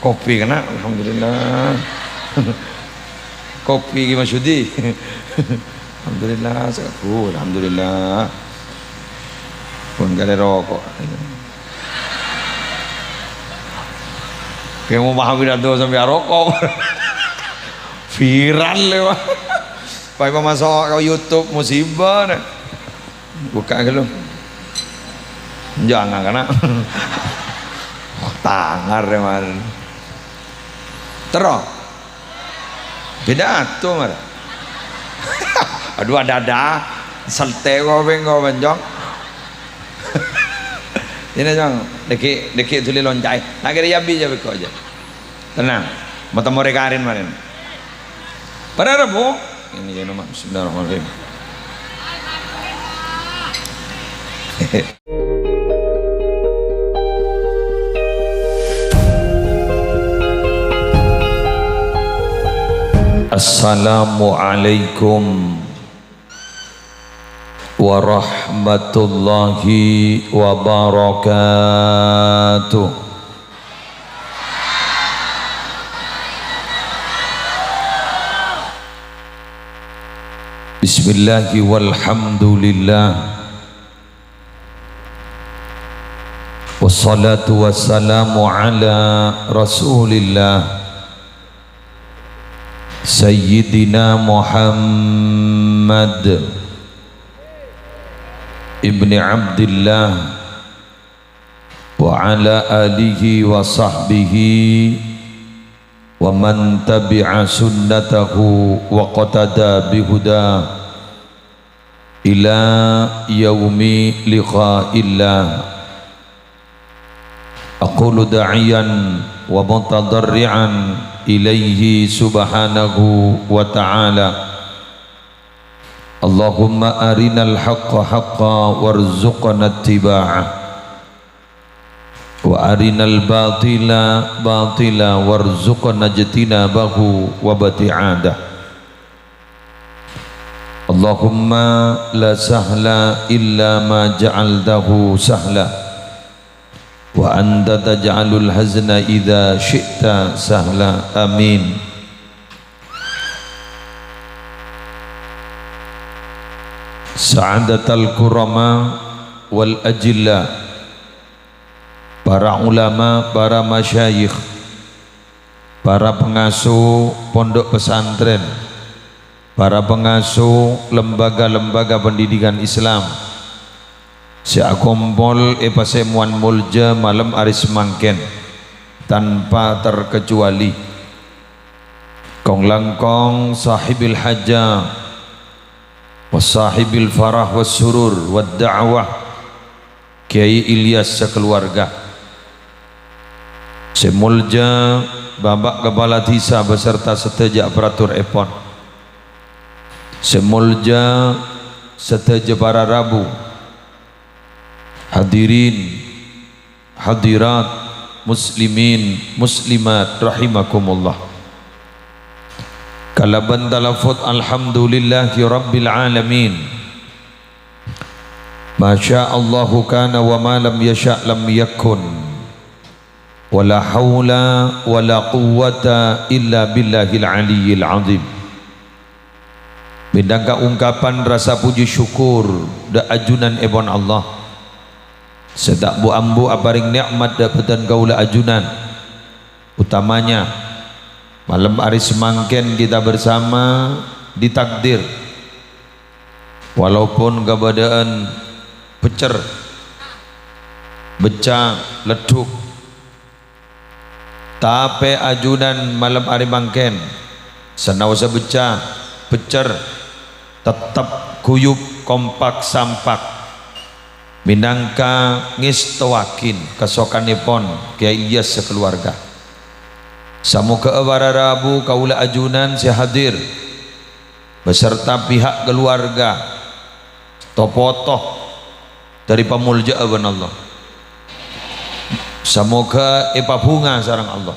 Kopi kena, alhamdulillah. Kopi Mas Yudi. Alhamdulillah, alhamdulillah. Pun gak ada rokok. Kayak mau paham pidato sampai rokok. Viral lewat. Pak masuk ke YouTube musibah. Buka ke lu. Jangan kena. Tangar man. Terus. Pidato marah. Aduh ada salte kau bengkau benjong. Ini jang deki tuli loncai. Nak kira yabi je beko aja. Tenang. Mata more karin marin. Pada Rabu ini ya nama Bismillahirrahmanirrahim. Assalamualaikum warahmatullahi wabarakatuh. Bismillahi walhamdulillah wassalatu wassalamu ala rasulillah Sayyidina Muhammad ibni Abdillah wa ala alihi wa sahbihi wa man tabi'a sunnatahu wa qatada bihuda ila yaumi liqa'illah. Aqulu da'iyan wa mutadarri'an ilaihi subhanahu wa ta'ala. Allahumma arinal haqqa haqqa warzuqna ittiba'ah wa arinal batila batila warzuqna ijtinabahu wa bati'adah. Allahumma la sahla illa ma ja'altahu sahla wa anta taj'alul hazna idza syi'ta sahla. Amin. Sa'adatal kurama wal ajilla, para ulama, para masyayikh, para pengasuh pondok pesantren, para pengasuh lembaga-lembaga pendidikan Islam, seakompol pasemuan mulja malam aris mangken tanpa terkecuali. Kong langkong sahibil hajjah wasahibil farah wassurur wad da'wah Kiai Ilyas sekeluarga, semulja babak kepala desa beserta seteja aparatur epon, semulja seteja para rabu, hadirin hadirat muslimin muslimat rahimakumullah. Kalaban talafut alhamdulillahi rabbil alamin. Masya Allahu kana wa ma lam yasha' lam yakun. Wala hawla wala quwwata illa billahil aliyyil azim. Bidangka ungkapan rasa puji syukur da ajunan ebon Allah. Sedak bu ambu aparing nikmat dapatan kaula ajunan. Utamanya malam hari semangken kita bersama ditakdir, walaupun keadaan pecer, becah, leduk, tapi ajunan malam hari mangken senawasa becah, pecer, tetap kuyup kompak sampak minangka ngistawakin kesokanipun Kiai Ilyas sekeluarga. Samuka para rabu kaula ajunan si hadir beserta pihak keluarga topotoh dari pamulja aban Allah. Semoga ipabunga sarang Allah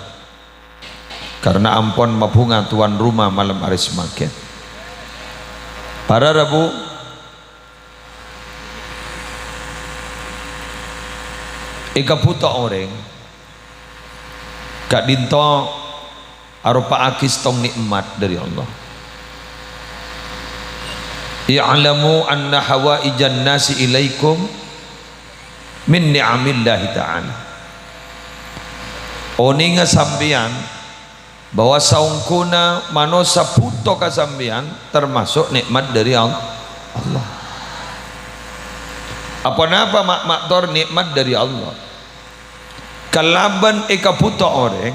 karena ampun mabunga tuan rumah malam hari semakin. Para rabu ika puta orang Kak dinto arupa akis tong nikmat dari Allah. I'lamu anna hawaijan nasi ilaikum min ni'amillahi ta'ala. Oninga sambian bahwa saungkuna manosa puto kasambian termasuk nikmat dari Allah. Apa napa maktor nikmat dari Allah? Kalaban eka puto orang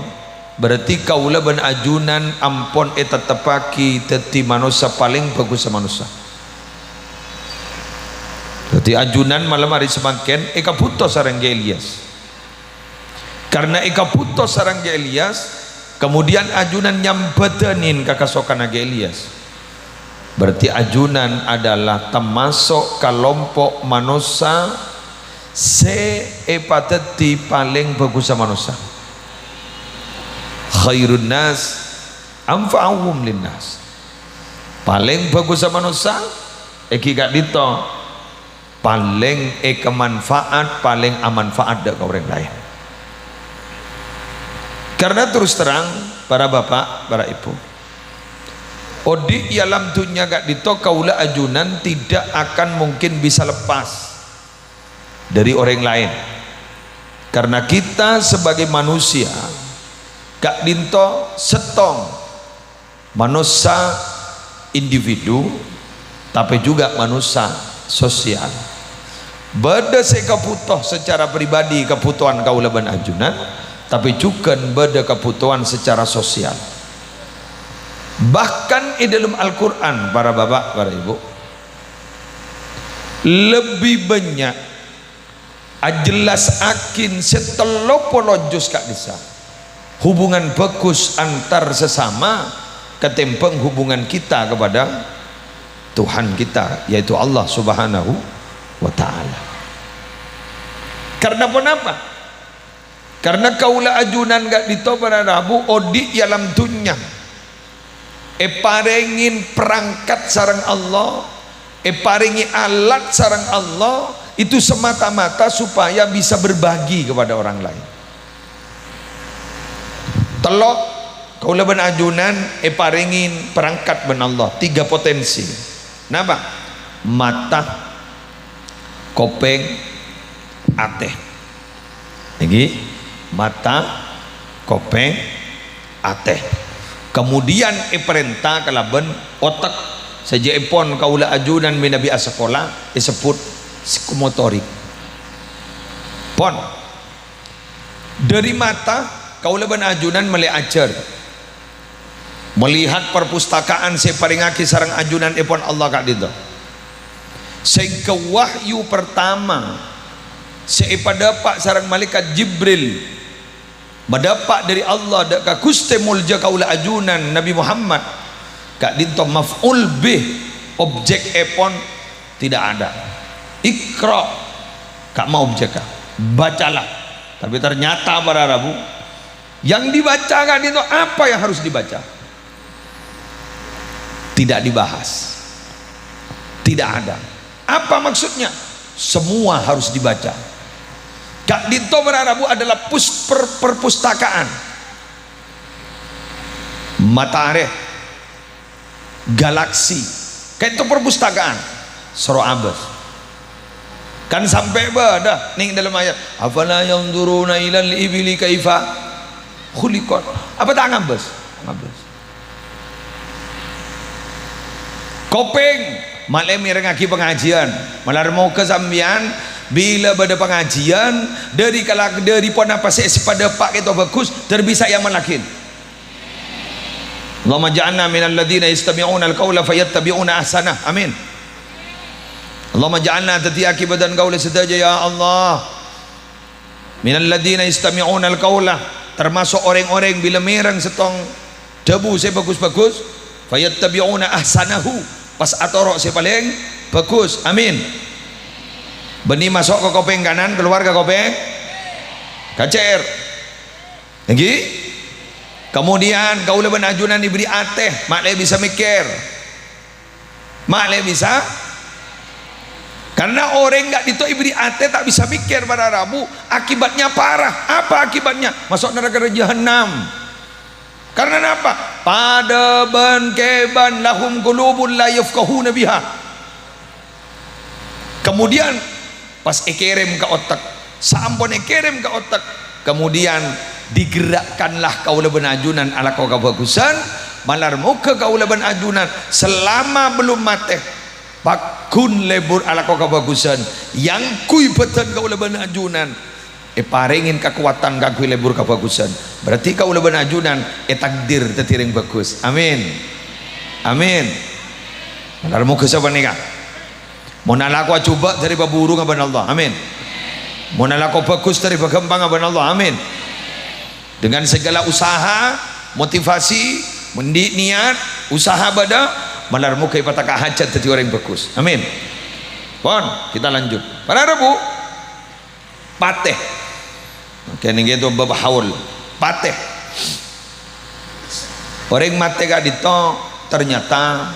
berarti kaula ban ajunan ampon eta tepaki teti manusia paling bagus manusia. Jadi ajunan malam hari semakin eka puto sarang Elias. Karena eka puto sarang Elias, kemudian ajunan nyampetenin kakasokan Elias. Berarti ajunan adalah termasuk kelompok manusia seepateti paling bagus manusia. Khairun nas anfa'uhum linnas. Paling bagus manusia eki gak dito paling manfaat, paling amanfaat dak orang lain. Karena terus terang para bapak, para ibu, odi alam dunia gak dito kaula ajunan tidak akan mungkin bisa lepas dari orang lain. Karena kita sebagai manusia gak dinto setong manusia individu tapi juga manusia sosial. Beda sekaputoh secara pribadi kebutuhan kaula ban ajunan, tapi juga beda kebutuhan secara sosial. Bahkan di dalam Al-Quran para bapak, para ibu, lebih banyak ajelas akin setelopolo juz kak desa hubungan bagus antar sesama ketimbang hubungan kita kepada Tuhan kita, yaitu Allah Subhanahu wa ta'ala. Karena apa? Karena kaula ajunan gak dito para rabu odi alam dunya parengin perangkat sarang Allah, paringi alat sarang Allah itu semata-mata supaya bisa berbagi kepada orang lain. Telok kaula ban ajunan paringin perangkat ban Allah 3 potensi. Napa? Mata, kopeng, ateh. Ini mata, kopeng, ateh. Kemudian perintah kalaban otak saja epon kaula ajunan minabi sekolah disebut psikomotorik. Pon dari mata kaula ban ajunan melihat melihat perpustakaan saya paringaki sarang ajunan epon Allah kak dito. Sehingga wahyu pertama saya dapat sarang malaikat Jibril mendapat dari Allah dak Gusti mulja kaula ajunan Nabi Muhammad kak dinto maf'ul bih objek epon tidak ada. Ikra kak mau objek kak bacalah, tapi ternyata para rabu yang dibaca kak dinto apa yang harus dibaca tidak dibahas, tidak ada. Apa maksudnya? Semua harus dibaca. Kak dinto para rabu adalah perpustakaan matahari, galaksi, kayak itu perpustakaan surah Abbas kan sampai dah ning dalam ayat afala yanzuruna ilal ibili kaifa khuliqat. Apa tak Abbas? Kopeng malam mirengaki pengajian malar mau ke sambian bila pada pengajian dari pon apa sepada pak itu bagus terbisa yang melakin. Allahumma ja'alna minal ladzina yastami'una al-qawla fayattabi'una ahsanah. Amin. Allahumma ja'alna tatiaki badan qaula sedaja ya Allah. Minal ladzina yastami'una al-qawla, termasuk orang-orang bila merang setong debu saya bagus-bagus fayattabi'una ahsanahu, pas atorok saya paling bagus. Amin. Benih masuk ke kopeng kanan, keluar ke kopeng kacer lagi. Kemudian kaula ban ajunan diberi ateh, mak le bisa mikir, mak le bisa Karena orang nggak ditoi ate tak bisa mikir pada Rabu, akibatnya parah. Apa akibatnya? Masuk neraka jahanam. Karena apa? Pada ban keban lahum qulubun la yafqahuna biha. Kemudian pas ekerem ke otak, sampun ekerem ke otak, kemudian digerakkanlah kaula benajunan ala kau kebagusan, malar muka kaula benajunan selama belum mati. Bakun lebur ala kau kebagusan, yang kui betan kaula benajunan. Paringin kekuatan kakui lebur kebagusan, berarti kau lebih ajunan takdir tetiring bagus. Amin, amin. Benar mau kesapa nih kak? Mau nalaku coba dari baburu ngaban Allah. Amin. Mau nalaku bagus dari bagambang ngaban Allah. Amin. Dengan segala usaha, motivasi, mendik niat, usaha bada, malar muka ipataka hajat teti orang bagus. Amin. Pon, kita lanjut. Pada Rabu, pateh. Kini gitu babahaul pateh orang mati gak dito ternyata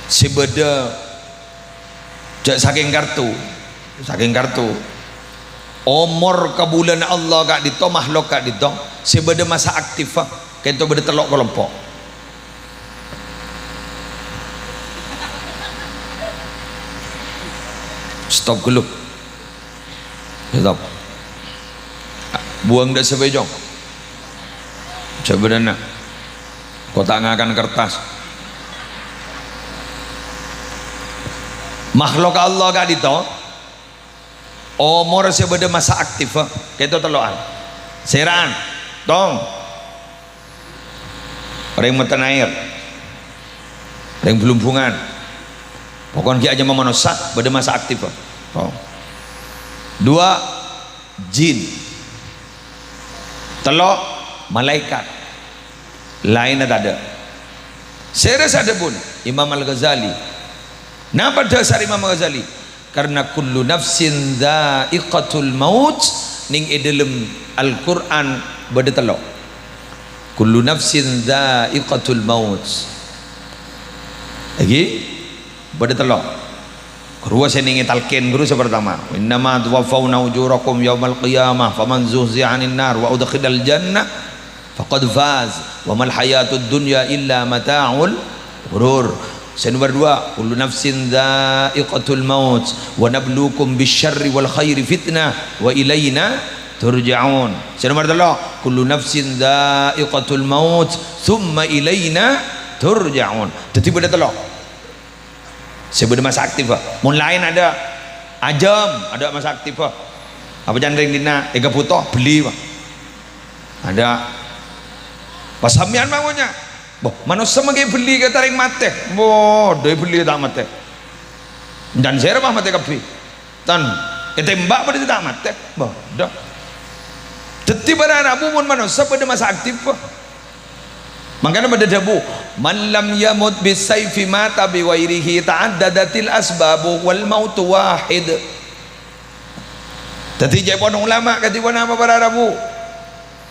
sebeda saking kartu umur kebulan Allah gak dito makhluk gak dito sebeda masa aktif kayak itu beda telok kelompok stop dulu stop buang dah sebejong sebenarnya kau tak ngakan kertas makhluk Allah gak dito umur sebeda masa aktif kayak itu teloan seran tong orang matan air orang belum bungan pokoknya aja memanusia beda masa aktif dua jin telok malaikat lain ada saya rasa ada pun Imam Al-Ghazali. Kenapa dasar Imam Al-Ghazali? Karena kullu nafsin dha'iqatul maut ning dalam Al-Quran beda telok kullu nafsin dha'iqatul maut lagi beda telok Kedua saya ingin talqin guru pertama. Innama tuwaffawna ujurakum yaumal qiyamah faman zuhzi'a 'anil nar wa udkhilal jannah faqad faz wa mal hayatud dunya illa mata'ul ghurur. Saya nomor dua, kullu nafsin dha'iqatul maut wa nabluukum bisyarri wal khairi fitnah wa ilaina turja'un. Saya nomor tiga, kullu nafsin dha'iqatul maut thumma ilaina turja'un. Jadi benda telok sebelum masa aktif mun lain ada ajam ada masa aktif apa jandring dina ega putoh beli ada pasamian maunya boh manusia magi beli kata ring mate boh doi beli tak mate dan saya mah mate kapi tan tembak pada tidak mate boh dah teti pada Rabu mun manusia pada masa aktif makanya pada dabu man lam yamut bisayfi mata biwairihi ta'addadatil asbabu wal mautu wahid. Tadi jepon ulama katiwan apa pada Rabu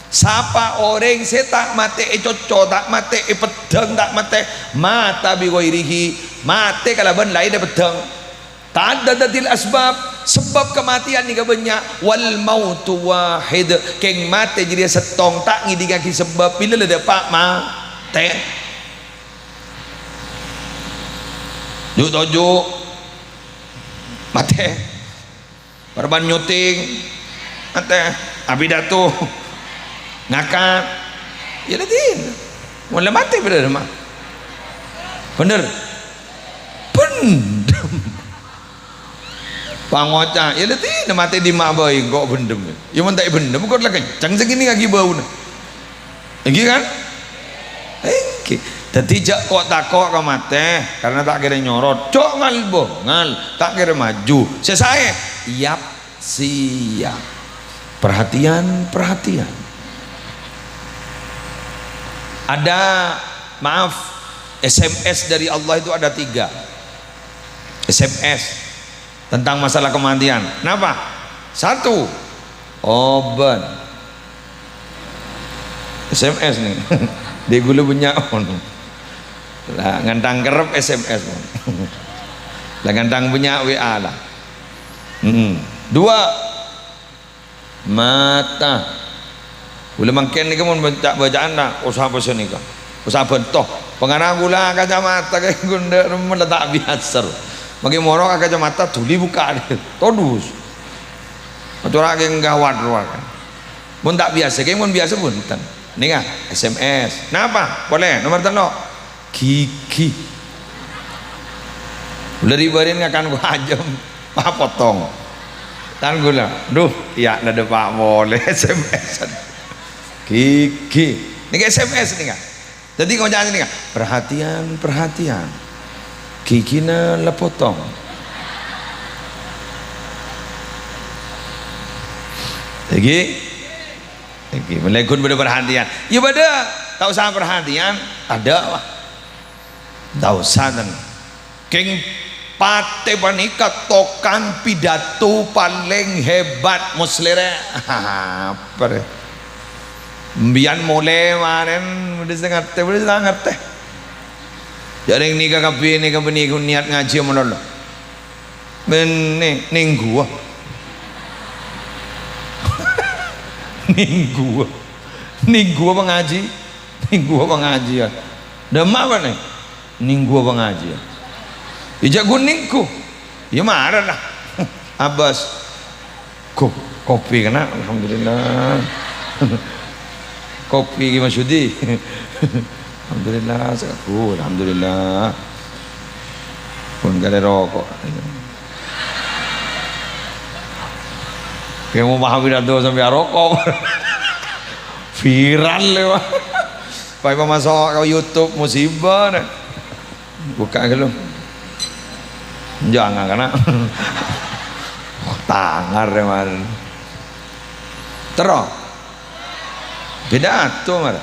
siapa orang saya tak mati coco tak mati pedang tak mati mata biwairihi mati kalaban lain ada pedang ta'addadatil asbab sebab kematian ni banyak wal mautu wahid keng mati jadi setong tak ngidi kaki sebab bila ada pak mati juk tojuk mati perban nyuting mati abidatu ngakak ya latin mulai mati bener mah bener pendem pangocah ya latin mati di mak bayi kok bendem ya mun tak bendem kok lah kencang segini lagi bau lagi kan jadi jak kok takok ke mate karena tak kira nyorot cok ngal boh ngal tak kira maju saya yap siap perhatian ada maaf SMS dari Allah itu ada 3 SMS tentang masalah kematian. Kenapa? 1 oban SMS nih dia gula punya lah ngantang kerep SMS Gantang punya WA lah. Dua, mata. Boleh makan ni kamu bacaan dah. Usaha pasal ni kan. Usaha bentoh. Pengarang gula kacamata kayak gunda meletak biasa. Bagi morok kacamata tuli buka dia. Todus. Macam orang yang gawat luar kan. Mun tak biasa, kayak mun biasa pun. Ni kan SMS. Kenapa? Boleh. Nomor telok. Kiki. Udah dibarin akan gua ajam. Pak potong. Tan gula. Duh, ya ada Pak boleh SMS. Kiki. Ini SMS ni kan. Jadi kau jangan ni kan. Perhatian. Kiki na lepotong. Lagi. Melekun pada perhatian. Ya pada. Tak usah perhatian. Ada lah. Tak usah dan. King Pate panika tokan pidato paling hebat muslere. Apa deh? Bian mulai kemarin udah ngerti. Jadi ni kakapi ni kapeni ku niat ngaji menolo. Ning gua. Ning gua pengaji. Ya. Demam apa nih? Ning gua pengaji. Ijak guningku. Ya marah lah. Abbas. Kopi kena. Alhamdulillah. Kopi Mas Yudi. Alhamdulillah. Alhamdulillah. Pun gak ada rokok. Kayak mau paham pidato sampai rokok. Viral lewat. Pak masuk ke YouTube musibah. Buka ke lu. Jangan karena tangar kemarin terus pidato mar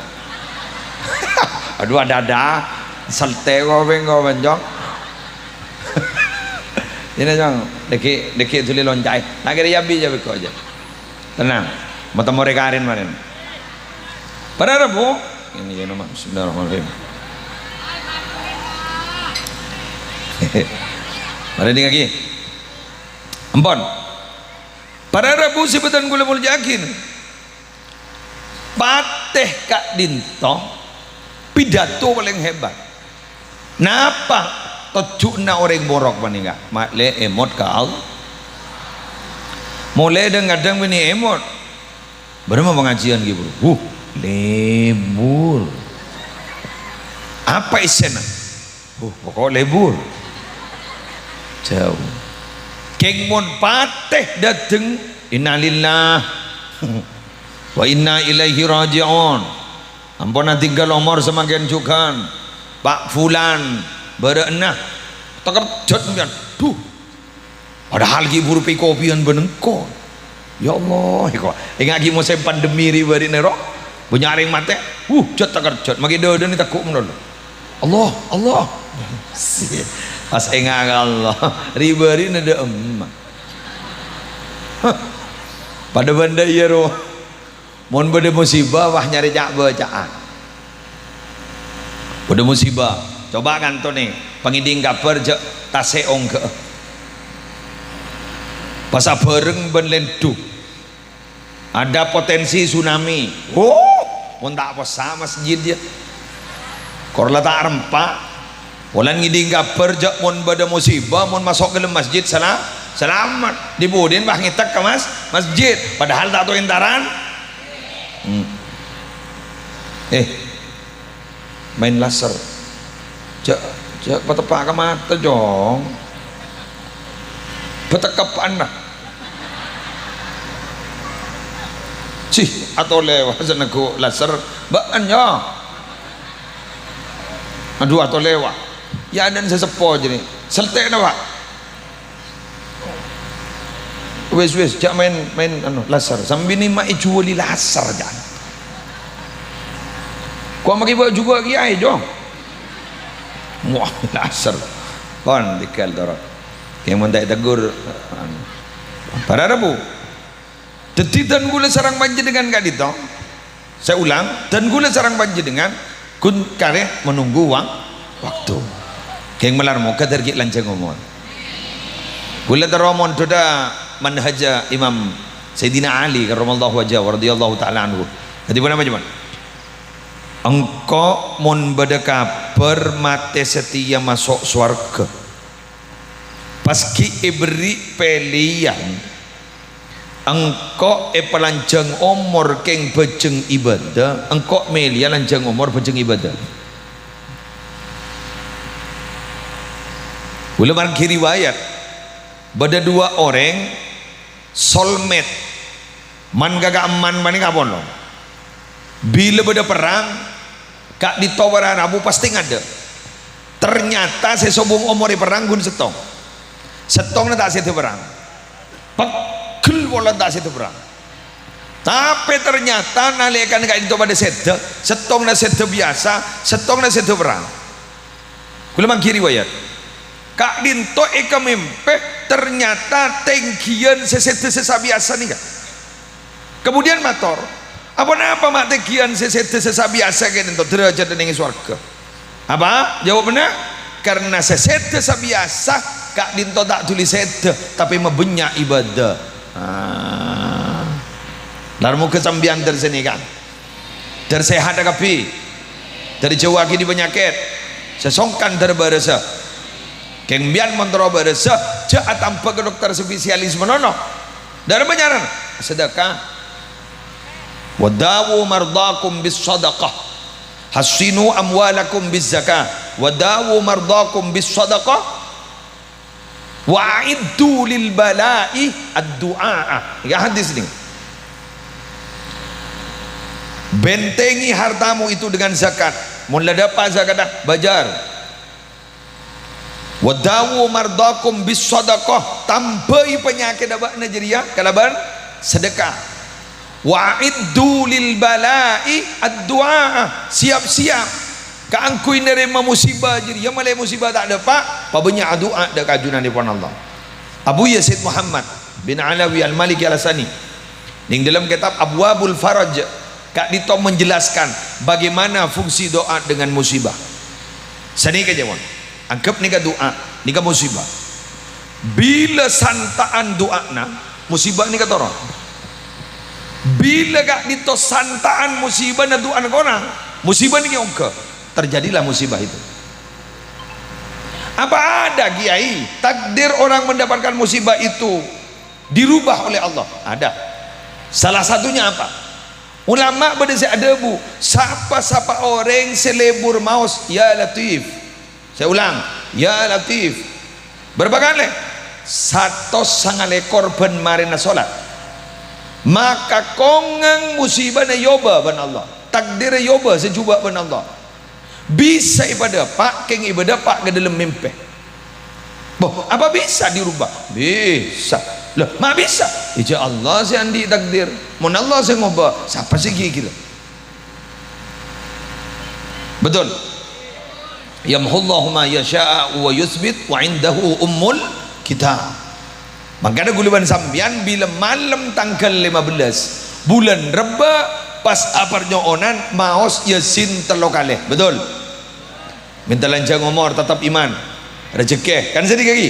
aduh ada salte kau benjong ini jong deki tuli loncai nak kira yabi jabe kau aja tenang mata more karin marin pada Rabu ini nama Bismillahirrahmanirrahim. Mari dengar lagi. Ampun. Pada Rabu sebutan gula mul yakin. Pateh Kak Dinto pidato paling hebat. Napa tocukna orang borok paninga? Makle emot kau. Mulai kadang bini emot. Berapa pengajian gitu? Lebur. Apa isena? Pokok lebur. Jauh. Keng mon pateh dateng innalillah wa inna ilaihi raji'un. Ampun tinggal umur semakin cukan. Pak Fulan berenah terkejut kemudian. Duh. Padahal ki burupi kopian benengko. Ya Allah, kok ingat ki musim pandemi ribari nero. Bunyaring mate. Jot terkejut. Magi dodo ni takut menol. Allah. Pas enggak Allah ribari nada emak pada benda iya roh mohon pada musibah wah nyari jak bacaan pada musibah coba kan tuh nih pengiding kabar je taseong ke pas bareng benlendu ada potensi tsunami mohon tak apa sama masjid dia korla tak rempak Walan ngiding kabar jak mon bada musibah mon masuk ke dalam masjid selamat dibudin bah ngitak ke masjid padahal tak tahu intaran main laser jak petepak ke mata jong petekap anda atau lewat senego laser baan ya aduh atau lewat ya dan sesepo jadi seltek na pak wes jak main anu laser sambil ni mai juali laser jangan kau maki bawa juga kiai dong wah laser kon dikal dorot yang mentai tegur pada Rabu dan gula sarang banjir dengan gak ditong saya ulang dan gula sarang banjir dengan kun kare menunggu waktu keng melar mau kadar git lancang ngomong Kula teromon doda manhaja Imam Sayyidina Ali karramallahu wajhahu radhiyallahu taala anhu. Jadi apa cuman? Engkau mun beda kabar mate setia masuk surga. Paski beri pilihan engkau pelanjang umur keng bejeng ibadah, engkau melia lanjang umur bejeng ibadah. Ulama riwayat beda dua orang soulmate man gagak man mani kapon lo. Bila beda perang kak ditawaran abu pasti ngada. Ternyata sesobong umur perang gun setong tak situ perang pegel bola tak situ perang, tapi ternyata nalikan kak itu pada setong na setu biasa, setong na setu perang. Kula mangkiri wayat kak dinto eka mimpe ternyata tengkian sesetu sesa biasa nih kak. Kemudian mator apa mak tengkian sesetu sesa biasa kan itu derajat dengan surga. Apa jawabnya? Karena sesetu sesa biasa kak dinto tak tulis setu tapi mebenyak ibadah. Darmu kesambian dari sini kan tersehat kapi dari jauh lagi di penyakit sesongkan terbarasa kembian mentero barasa jahat tanpa ke dokter spesialis menono dari penyaran sedekah wadawu mardakum bis sadaqah hasinu amwalakum bis zakah wadawu mardakum bis sadaqah wa'iddu lil bala'i ad-du'a. Ya hadis ini bentengi hartamu itu dengan zakat. Mula dapat zakat dah bajar. Wadawu mardakum bis sadaqah, tambai penyakit dapat najeria kalaban sedekah. Wa'iddu lil bala'i ad-du'a, siap-siap kaangkui nerima musibah jadi yang malai musibah tak ada pak banyak doa dak kajunan di depan Allah. Abu Yazid Muhammad bin Alawi Al-Maliki Al-Asani ning dalam kitab Abwabul Faraj kak dito menjelaskan bagaimana fungsi doa dengan musibah. Sani ke jawab anggap nika doa nika musibah bila santaan doa na musibah nika torong bila kak dito santaan musibah na doa na korang musibah nika ongke terjadilah musibah itu. Apa ada kiai takdir orang mendapatkan musibah itu dirubah oleh Allah? Ada. Salah satunya apa? Ulama berdasar adabu siapa orang selebur maus ya latif. Saya ulang ya latif berapa kali? 1,5 korban marina solat maka kongang musibah na yoba ban Allah takdir yoba sejuba ban Allah bisa ibadah pak keng ibadah pak ke dalam mimpi boh apa bisa dirubah bisa loh mak bisa ija Allah si andi takdir mun Allah si ngubah siapa sih gitu betul yamhullahu ma yasha' wa yuthbit wa indahu ummul kitab. Makanya guluban sambian bila malam tanggal 15 bulan Reba pas aparnya onan maos yasin telokale betul minta lanjang umur tetap iman rezeki kan sedih lagi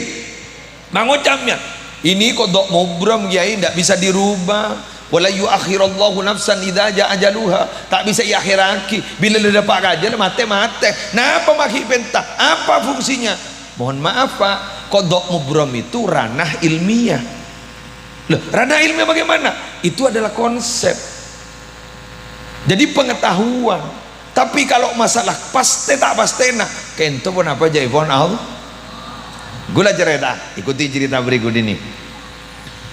mengucapnya ini kodok mubram kiai tidak bisa dirubah wala yuakhirallahu nafsan idza jaa ajaluha tak bisa diakhiraki bila dah dapat ajal mate napa maki pentah apa fungsinya mohon maaf pak kodok mubram itu ranah ilmiah loh ranah ilmiah bagaimana itu adalah konsep jadi pengetahuan. Tapi kalau masalah pasti tak pasti nah kento pun apa aja pun Allah gula cerita ikuti cerita berikut ini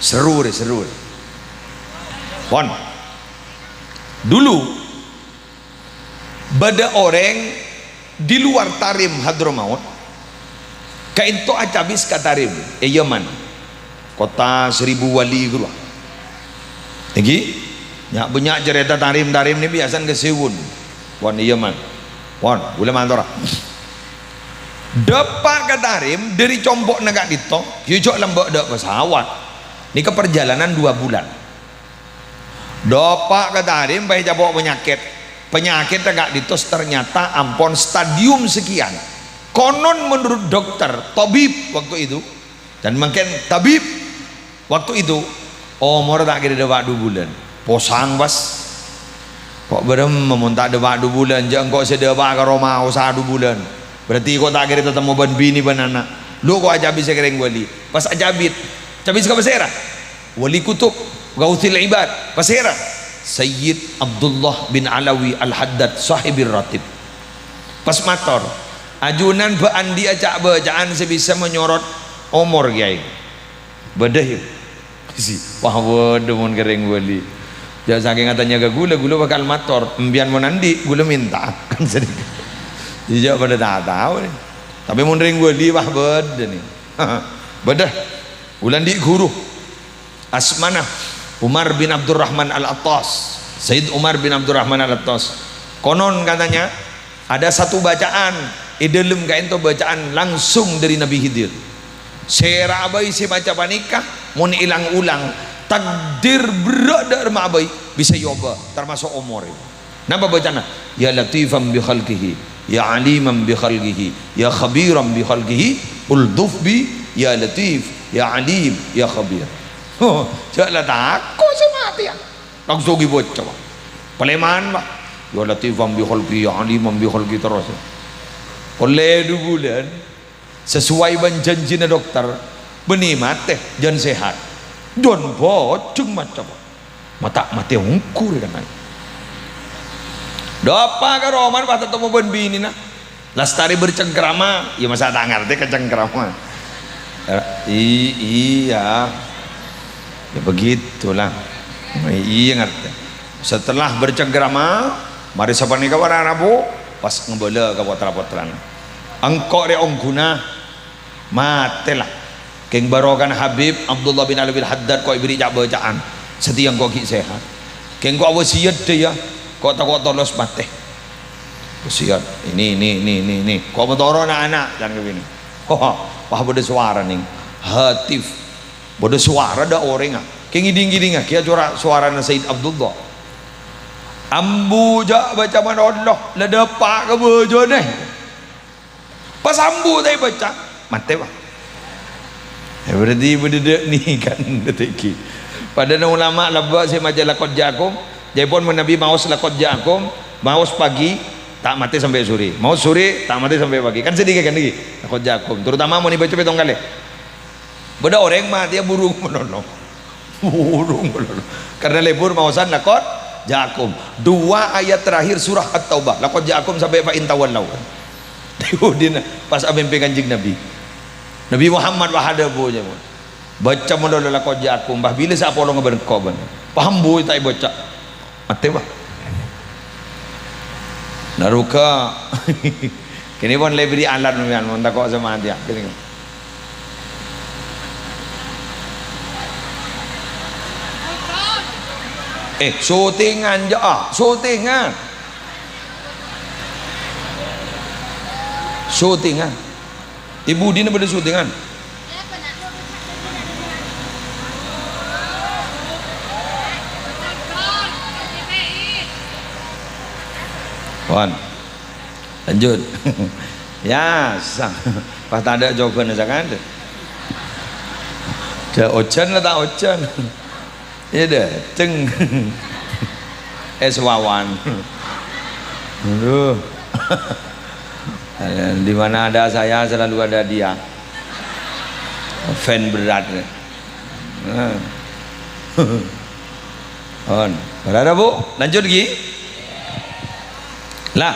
seru pon dulu bada orang di luar Tarim Hadramaut kainto acabis ke Tarim Yaman kota 1000 wali gua lagi banyak cerita Tarim ini biasa ke Sewun wan Yaman wan boleh mantora dapat ke Tarim dari Combok negak dito yujok lembok dak pesawat ini ke perjalanan 2 bulan dapat ke Tarim bayi jabok penyakit negak dito ternyata ampon stadium sekian konon menurut dokter tabib waktu itu Dan makin tabib waktu itu umur tak kira 2 bulan posang pas kok berem memuntak 2 bulan jangan kok sedeba ke Roma usah 2 bulan berarti kok tak kira tetap ban bini ban anak lu kok ajabi sekereng wali pas ajabit cabit ke pasera wali kutub gauthil ibad pasera Sayyid Abdullah bin Alawi Al-Haddad sahibir ratib pas mator ajunan beandi acak bacaan sebisa menyorot umur kiai bedah si wah demun kering wali jangan saking katanya ke gula bakal mator embian mau nandi gula minta kan sedikit dia pada tak tahu nih tapi mun ring wali wah bedah nih bedah ulan di guru asmanah Umar bin Abdurrahman Al-Attas Sayyid Umar bin Abdurrahman Al-Attas konon katanya ada satu bacaan dalam kain itu bacaan langsung dari Nabi Khidir sera abai si baca panikah mun ilang ulang takdir berada rumah abai bisa yoba termasuk umur itu napa bacana ya latifan bi khalqihi ya aliman bi khalqihi ya khabiran bi khalqihi ulduf bi ya latif ya alim ya khabir janganlah takut sama hati ya langsung dibaca peleman pak ya latifan bi khalqihi ya aliman bi khalqihi terus oleh 2 bulan sesuai ban janjinya dokter benih mati jangan sehat don boceng macam mata mati ungkur kan dopa ke Roman pas ketemu ban bini nah lastari bercengkrama ya masa tak ngerti kecengkrama iya ya begitulah iya ngerti setelah bercengkrama mari sapa nikah warna Rabu pas ngebela ke potra-potrana engkau reong guna matilah keng barokan Habib Abdullah bin Ali bin Haddad kau beri jak bacaan setiang kau ki sehat keng kau wasiat dia kau takut tolos mati wasiat ini kau betoro anak jangan begini wah bodoh suara nih hatif bodoh suara ada orang keng iding kia suara Sayyid Abdullah ambu jak baca mana Allah lada pak ke bojo nih pas ambu tadi baca mati pak berarti berdedek ni kan detik pada ulama labak saya majalah lakot jakum jaipun menabi maus lakot jakum maus pagi tak mati sampai sore maus sore tak mati sampai pagi kan sedikit kan lagi lakot jakum terutama mau dibaca petong kali beda orang mati ya burung menolong karena lebur mausan lakot jakum 2 ayat terakhir surah At-Taubah lakot jakum sampai fa intawallau diudin pas ampe kanjeng Nabi Muhammad wahada boja baca modal lakot jakum bah bila sa apolo ngeberko ban paham boy tak baca mate bah naruka kini pun lebih alat nuan monta kok sama dia kini syutingan ja syutingan ibu Dina pada syutingan Wan lanjut ya sang pas tak ada jawaban sangat ada ocan lah tak ocan ya dah ceng wawan aduh di mana ada saya selalu ada dia fan berat berada bu lanjut lagi lah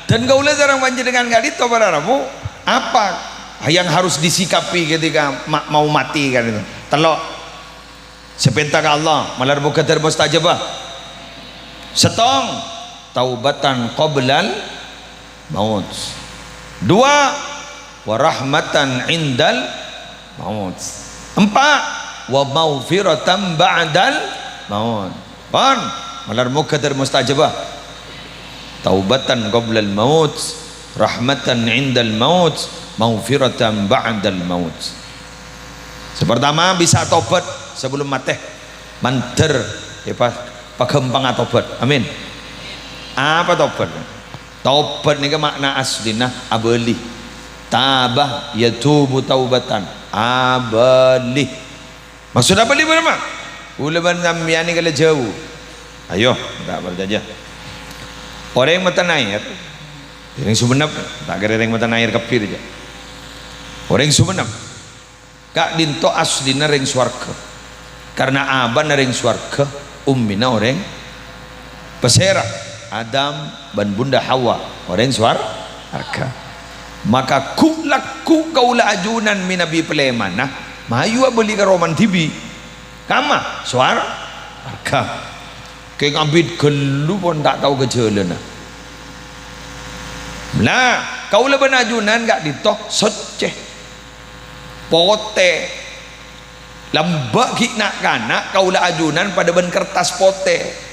dan kaulah jarang banjir dengan gadit atau berada bu apa yang harus disikapi ketika mau mati kan itu telok sepentak Allah malar buka termustajabah setong taubatan qoblal maut 2 warahmatan indal maut 4 wa maghfiratan ba'dal maut pan malar muka termustajabah taubatan qoblal maut rahmatan indal maut maghfiratan ba'dal maut sepertama bisa tobat sebelum mati manter pakempang tobat amin apa tobat taubat ni ke makna aslina abeli tabah yatubu taubatan abali. Maksud abali berapa? Ulaman namiani kalau jauh. Ayo, tak berjaja. Orang yang mata air, yang sumenap, tak kira yang mata air kepir aja. Orang yang sumenap, kak dinto aslina ring swarga. Karena aban ring swarga, ummina orang pesera Adam dan Bunda Hawa orang swarga. Maka kulaku kaula ajunan minabi peleman. Nah, mayu beli ke roman TV. Kama swarga. Kayak ngambit gelu pun tak tahu kejalan. Nah, kaula benajunan gak ditoh soceh. Pote lambak nak kanak kaula ajunan pada ben kertas pote.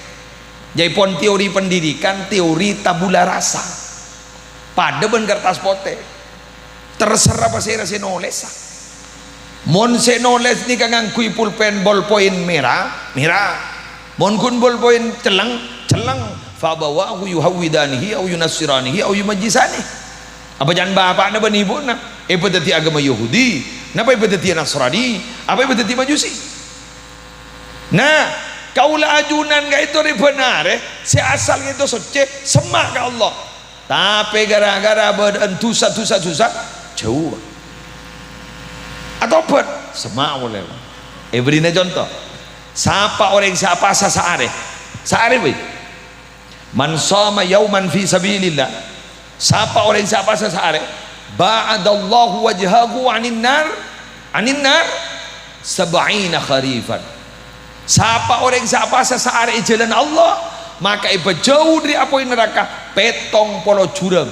Jaipon teori pendidikan, teori tabula rasa. Pada ben kertas pote. Terserah pasira senoles. Mon senoles ni kangangkui pulpen ballpoint merah, merah. Mon kun ballpoint celang, celang. Fa bawahu yuhawidanihi au yunassiranihi au yumajjisani. Apa jangan bapak na ban ibu na? Petati agama Yahudi. Napa petati Nasrani? Apa petati Majusi? Nah, kaulah ajunan ga itu benar si asal itu suci semak ke Allah. Tapi gara-gara berentu satu jauh. Atau apa? Semak boleh. Berinya contoh. Siapa orang siapa saare? Saare boy. Man shoma yauman fi sabilillah. Siapa orang siapa saare? Ba'adallahu wajhahu 'anil nar 70 kharifan. Siapa orang siapa saare jalan Allah, maka iba jauh dari apa neraka petong polo jurang.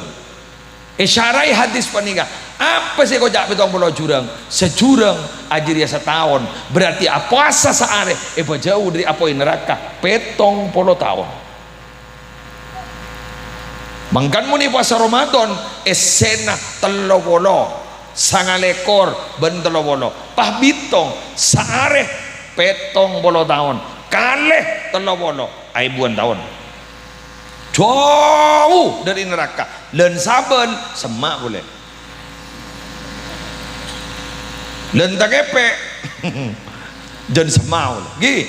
Isyarai hadis panika. Apa sih kojak petong polo jurang? Sejurang ajaria setahun. Berarti apa asa saare iba jauh dari apa neraka petong polo tahun. Mangkan muni puasa Ramadan esena telowolo sangalekor ben telowolo pah bitong saare petong bolo tahun kaleh telowolo aibuan tahun jauh dari neraka len saben semak boleh len takepe jen semak gi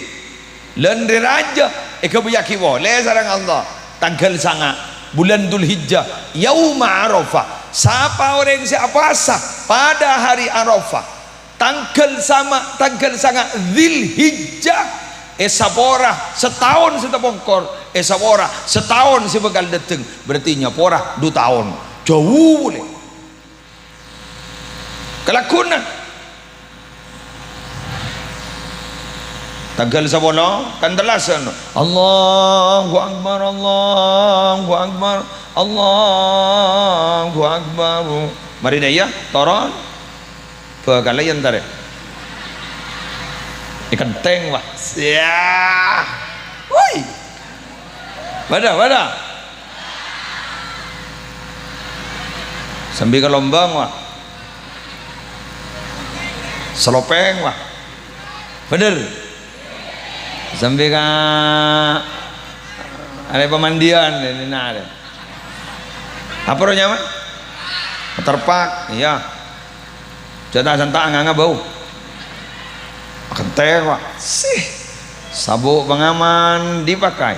len diraja ekabuyaki boleh sarang Allah tanggal sanga bulan Dzulhijjah yauma Arafah. Siapa orang siapa sah pada hari Arafah tanggal sangat Dzulhijjah esapora setahun setepongkor esapora setahun sebekal deteng berarti nyapora 2 tahun jauh boleh kelakunan tanggal 10 kan telasan Allahu Akbar Allahu Akbar Allahu Akbar mari daya toron pegalayan tare ikan teng wah ya woi bada sambil ke lombang wah selopeng wah bener sampai ke ada pemandian ini ada apa namanya terpak iya jatah santak nggak bau kenteng pak sih sabuk pengaman dipakai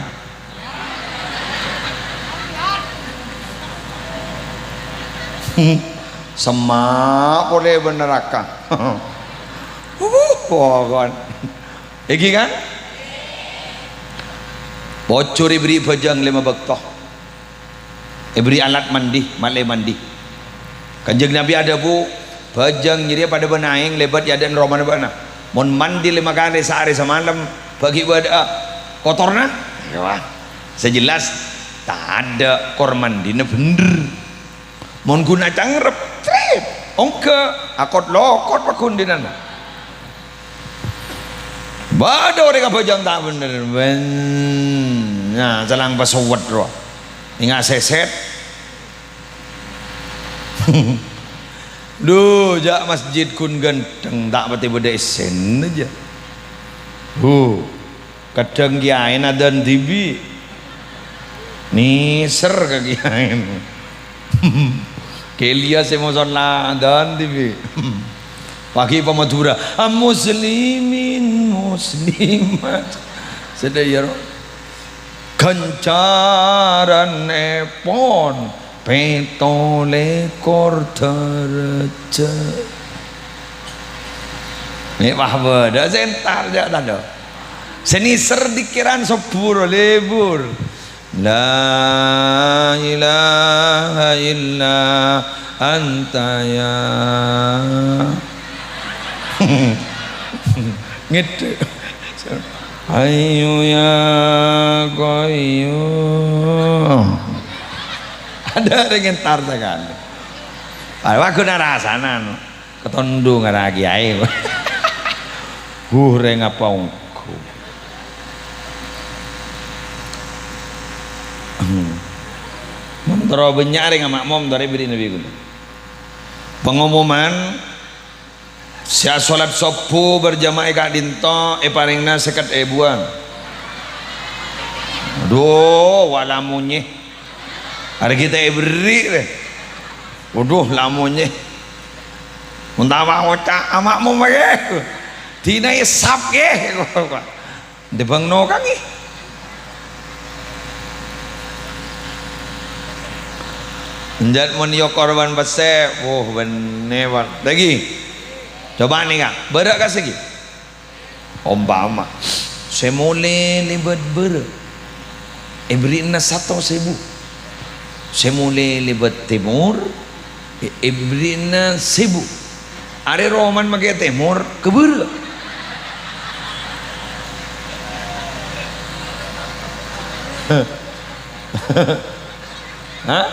semak boleh beneraka kan iki kan bocor ibri bajang 5 bektoh ibri alat mandi malai mandi kanjeng Nabi ada bu bajang jadi pada benaing lebat ya dan roman bana mon mandi 5 kali sehari semalam bagi bada kotorna wah sejelas tak ada kor mandina bener mon guna cangrep ongke akot lokot pakundinan bada orang bajang tak bener nah jalang pasawat roh ingat seset duh jak masjid kun ganteng tak pati beda isen aja kadang kiain ada TV niser ke kiain kelia semua sholat dan TV Pagi Madura, muslimin muslimat sedaya kencaran nepon petole kor derajat. Nek wah dah sentar dah tanda. Seni serdikiran sepuro lebur. La ilaha illa anta ya. Gitu. Ayo ya qayyum. Ada dengan tarta kan. Aku narasanan ketondong ngara kiai. Goreng apa ungku. Mentara benyari ngamak dari beri Nabi guna. Pengumuman sia salat subuh berjamaah kak dinto paringna sekat buan. Aduh walamunye. Hari kita beri deh. Waduh lamunye. Muntah wacak amakmu bae. Dina isap ke. Debang no kangi. Njat mun yo korban pase, benewan. Lagi. Coba nih Kak, berak ka segi. Umpama semule libat ber. Ibrina 1.000. Semule libat timur, ibrina 1.000. Are Roman make timur kebur. Hah?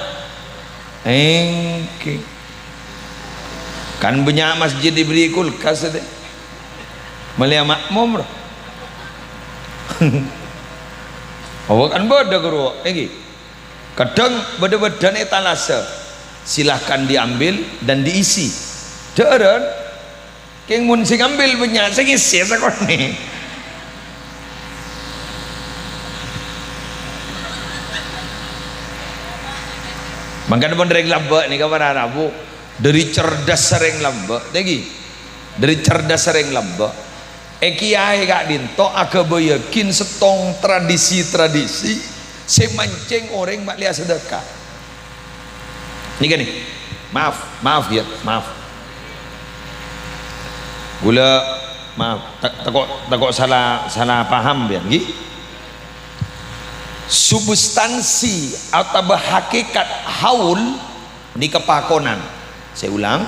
Engke. Kan banyak masjid diberi kulkas deh. Malia makmum. Oh kan bodoh guru. Kadang badan etalase. Silahkan diambil dan diisi. Deren. Keng mun sing ambil banyak sing isi sakone. Mangkana pun dari lambak nih kabar Arabu dari cerdas sering lambak lagi dari cerdas sering lambak kiai kak dinto aga yakin setong tradisi semancing orang mak lihat sedekah ini kan nih maaf gula maaf takut salah paham biar gih substansi atau hakikat haul ini kepakonan. Saya ulang,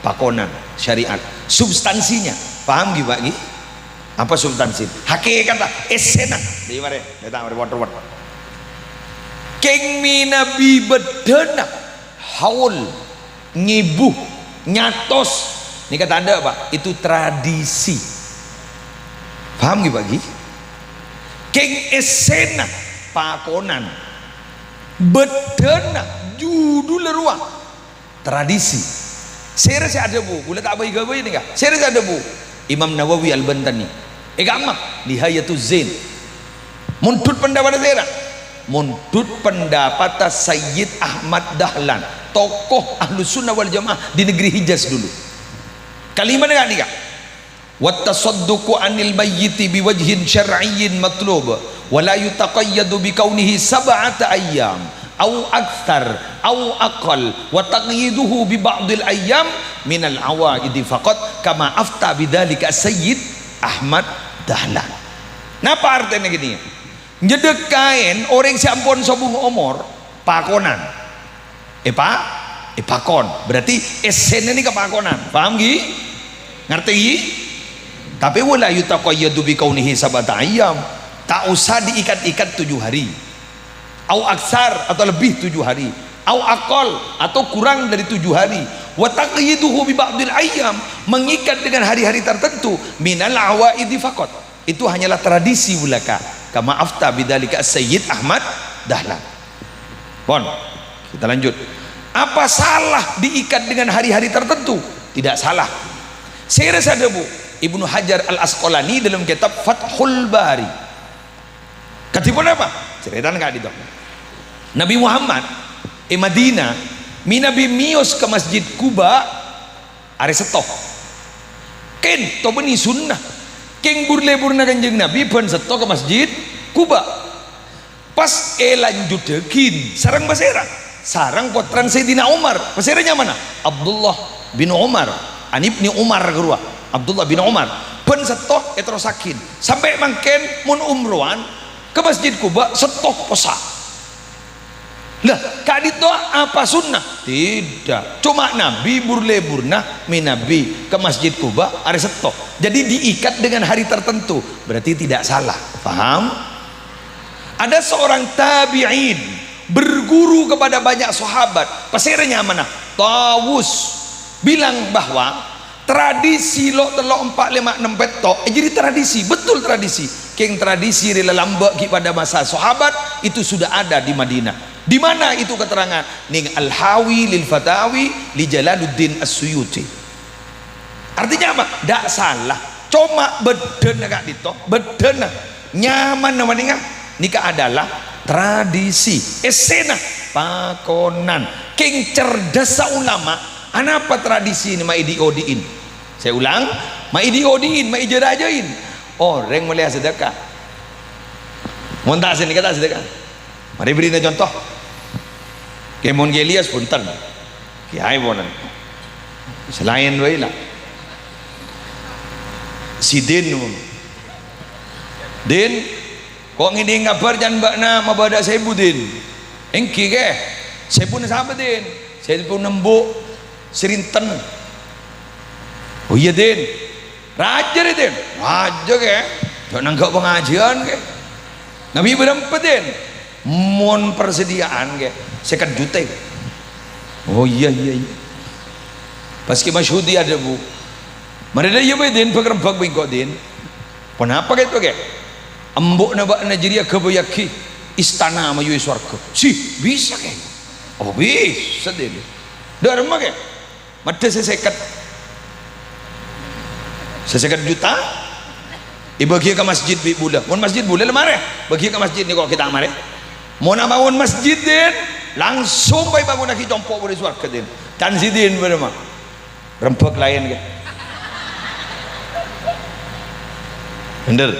pakonan syariat. Substansinya, paham gak Pak? Apa substansi? Hakikat esena. Di mana? Datang dari water. Keng minabi bedena haul ngibuh nyatos. Ini kata Anda Pak, itu tradisi. Paham gak Pak? Keng esena pakonan bedena judul ruang tradisi saya ada bu boleh tak baik ini kah saya ada bu Imam Nawawi Al-Bantani gamma Nihayatul Zain muntut pendapat saya muntut pendapat Sayyid Ahmad Dahlan tokoh Ahlus Sunnah wal Jamaah di negeri Hijaz dulu kalimat enggak nih kak wattasadduqu anil mayyiti biwajhin syar'iyyin matlub wa la yutaqayyadu bikaunihi sab'ata ayyam au akthar au aqal wa taqyiduhu bi ba'dil ayyam min al awaidi faqat kama afta bidzalika Sayyid Ahmad Dahlan. Napa artinya gini nyedekain orang si ampun sobung umur pakonan pakon berarti esen ini kepakonan paham gi ngerti tapi wala yutaqayyadu bi kaunihi sab'ata ayyam tak usah diikat-ikat 7 hari au aksar atau lebih 7 hari au aqal atau kurang dari 7 hari wa taqyiduhu bi ba'dil ayyam mengikat dengan hari-hari tertentu minal awaidi faqat itu hanyalah tradisi belaka kama afta bidzalika Sayyid Ahmad Dahlan. Bon kita lanjut apa salah diikat dengan hari-hari tertentu tidak salah saya rasa ada bu Ibnu Hajar Al-Asqalani dalam kitab Fathul Bari katipun apa? Ceritaan kak itu Nabi Muhammad Madinah Nabi mios ke Masjid Kuba are setoh ken to beni sunnah keng burle-burna Kanjeng Nabi ben seto ke masjid Kuba pas lanjut dekin sarang basera sarang potran Sayyidina Umar baseranya mana Abdullah bin Umar anibni Umar gerua Abdullah bin Umar ben seto terus sakin sampai mangken mun umrohan ke masjid Kuba seto posa lah kadito apa sunnah tidak cuma Nabi burle-burna minabi ke masjid Kuba hari seto jadi diikat dengan hari tertentu berarti tidak salah paham. Ada seorang tabi'in berguru kepada banyak sahabat pasirnya mana Tawus bilang bahwa tradisi lo telok 4 5 6 petok jadi tradisi betul tradisi keng tradisi rela lambak pada masa sahabat itu sudah ada di Madinah. Di mana itu keterangan ning Al-Hawi lil Fatawi li Jalaluddin As-Suyuti. Artinya apa? Tidak salah. Cuma beden agak dito, beden nyaman namanya nikah adalah tradisi. Esena pakonan. King cerdas ulama. Apa tradisi ini maidiodiin? Saya ulang, maidiodiin, maijerajain. Orang melihat sedekah. Montas ini kata sedekah. Mari beri contoh. Kemon Gelias punten. Kiai bonan. Selain doi lah. Si Din. Din, kok ngini ngabar jangan bakna mabada saya budin. Engki ke? Saya pun sahabat Din. Saya pun nembuk serinten. Oh iya Din. Raja Din. Raja ke? Jangan nggak pengajian ke? Nabi berempat Din. Mon persediaan ke? 50 juta ke? Oh iya. Pas ke masyhudi ada bu. Mereka iya Din pegerbak bingkok Din. Kenapa gitu ke? Embok nabak Najeriya kebayaki istana mayu swarga. Si bisa ke? Oh bisa Din. Dharma ke? Mata sesekat juta. Bagi ke masjid bi bulan. Mon masjid bulan lemare. Bagi ke masjid ni kalau kita amare. Mau nak bangun masjid Din langsung baik bangun lagi jompok boleh suar ke Din dan si Din berapa rempek lain ke bener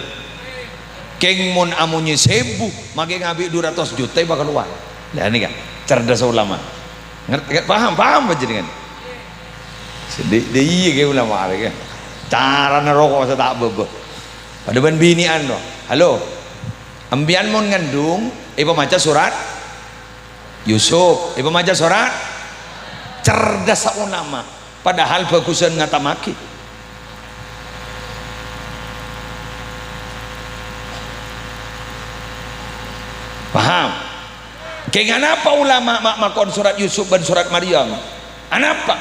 keng mon amunye 1000 makin ngambil 200 juta bakal keluar lah ini kan cerdas ulama ngerti paham apa jenengan sedih iya ke ulama ke cara nerokok saya tak bebe pada ban binian loh halo ambian mon ngandung maca surat Yusuf maca surat cerdas ulama padahal bagusan ngatamaki paham kengan apa ulama makon surat Yusuf dan surat Maryam anapa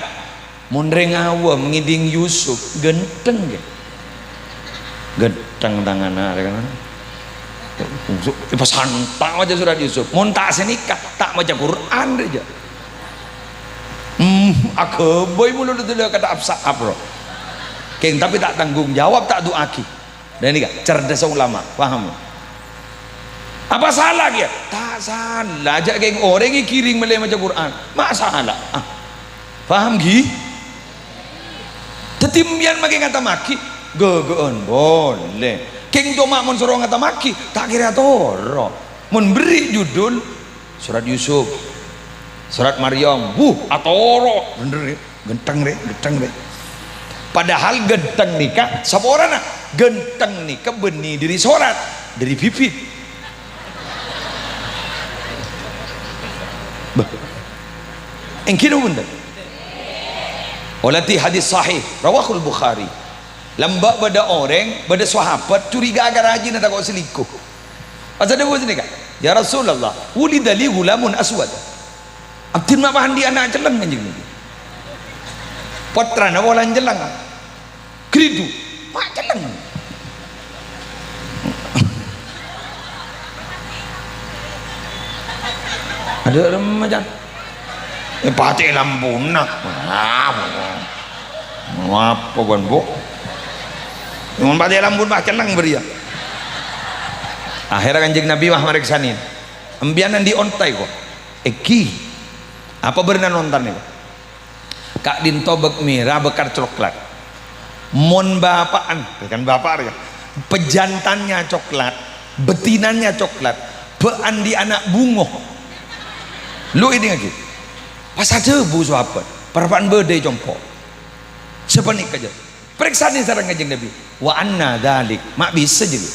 mundreng awa mengiding Yusuf genteng ke genteng tangan kan pesan tak baca surat Yusuf mun tak senikah tak baca Quran aja boy mulu dulu kata absa bro keng tapi tak tanggung jawab tak doaki dan ini kan cerdas ulama paham apa salah dia tak salah aja keng orang yang kiring meleh baca Quran masalah paham gi tetimbian makin kata maki gegeun boleh keng cuma mun suruh ngata maki tak kira toro mun beri judul surat Yusuf surat Maryam atoro bener genteng re padahal genteng nikah sama orang genteng nikah benih dari surat dari bibit engkino bener oleh hadis sahih rawahul Bukhari lambak pada orang pada sahabat curiga agar rajin atau kau selingkuh pasal dia buat ni kan ya Rasulullah wulida li gulamun aswad abdin mak bahan dia anak celang anjing putra na walan celang kridu mak celang ada remaja pati lambuna apa kan bu mun pada lambun bah cenang beria akhirnya Kanjeng Nabi mah marek sanin embianan di ontai kok eki apa berenang nonton nih kak dinto bek merah bekar coklat mon bapaan kan bapak ya, pejantannya coklat, betinannya coklat, beandi anak bungo lu ini lagi pas ada bu suapat perapaan berde jompo sepanik aja periksa nih sarang ngajeng Nabi wa anna dalik mak bisa jadi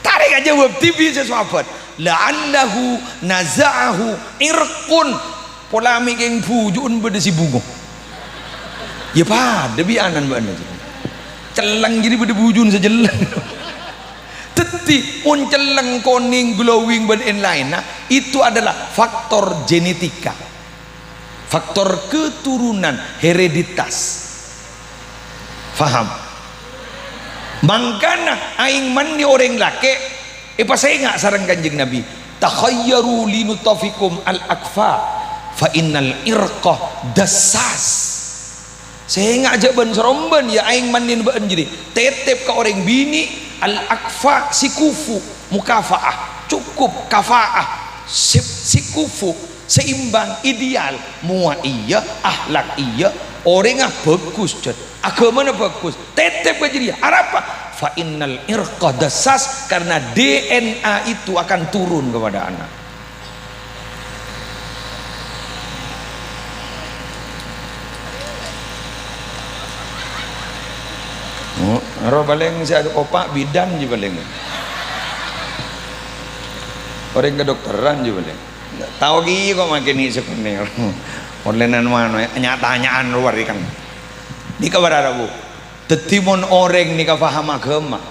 tarik aja web TV sesuapat la'allahu naza'ahu irqun polamik yang bujun berdesi bungo ya pada bianan mbak celang jadi pada bujun sejelang teti pun celang koning glowing dan lain itu adalah faktor genetika, faktor keturunan, hereditas. Faham? Mangkana aing mandi orang laki pas saya nggak sarang kanjeng Nabi takhayyaru linutafikum al-akfa fa innal irqah dasas. Saya ngajak ban seromban ya aing manin ban jadi tetep ke orang bini al-akfa sikufu mukafaah cukup kafaah sikufu seimbang ideal mua iya ahlak iya orang bagus jad agama bagus tetep ke jadi apa fa innal irqa dasas karena DNA itu akan turun kepada anak. Aro baleng saya opak bidan je baleng. Orang kedokteran je baleng. Tahu gi kok makin ni sebenarnya. Orlenan mana nyata-nyaan luar ikan. Ni kabar Arabu. Tetimon orang ni ka faham agama.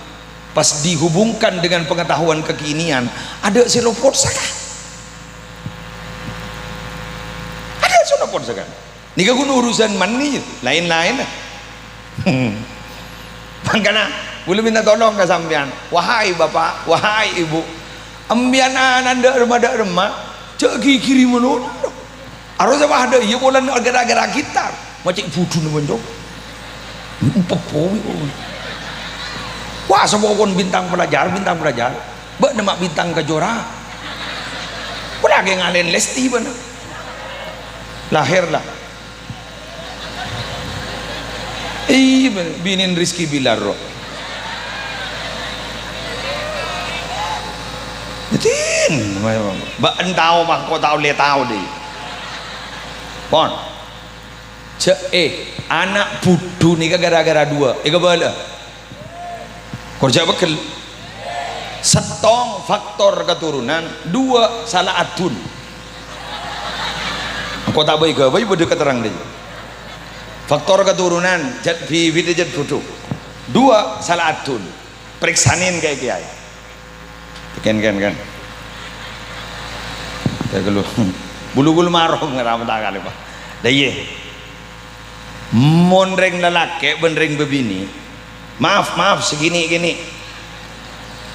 Pas dihubungkan dengan pengetahuan kekinian, ada silopot saka. Ada silopot saka. Ni ka urusan mani lain-lain. Makanya boleh minta tolong ke sampean, wahai bapak, wahai ibu, ambian anda remah cek kiri menurut harus apa ada iya bolan gara-gara kita macam budu nih wah sebokon bintang pelajar bak nama bintang kejora boleh lagi ngalen lesti bener lahirlah binin Rizky Bilar roh betin ba entau mah kau tahu le tahu deh pon anak budu nih gara-gara dua bala kerja bekel setong faktor keturunan dua salah atun kau tak baik apa ibu keterang deh faktor keturunan jad bibit jad budu dua salah atun periksanin kayak kiai kan kayak lu bulu marah ngeram tak kali pak dah ye monreng lelaki benreng bebini maaf segini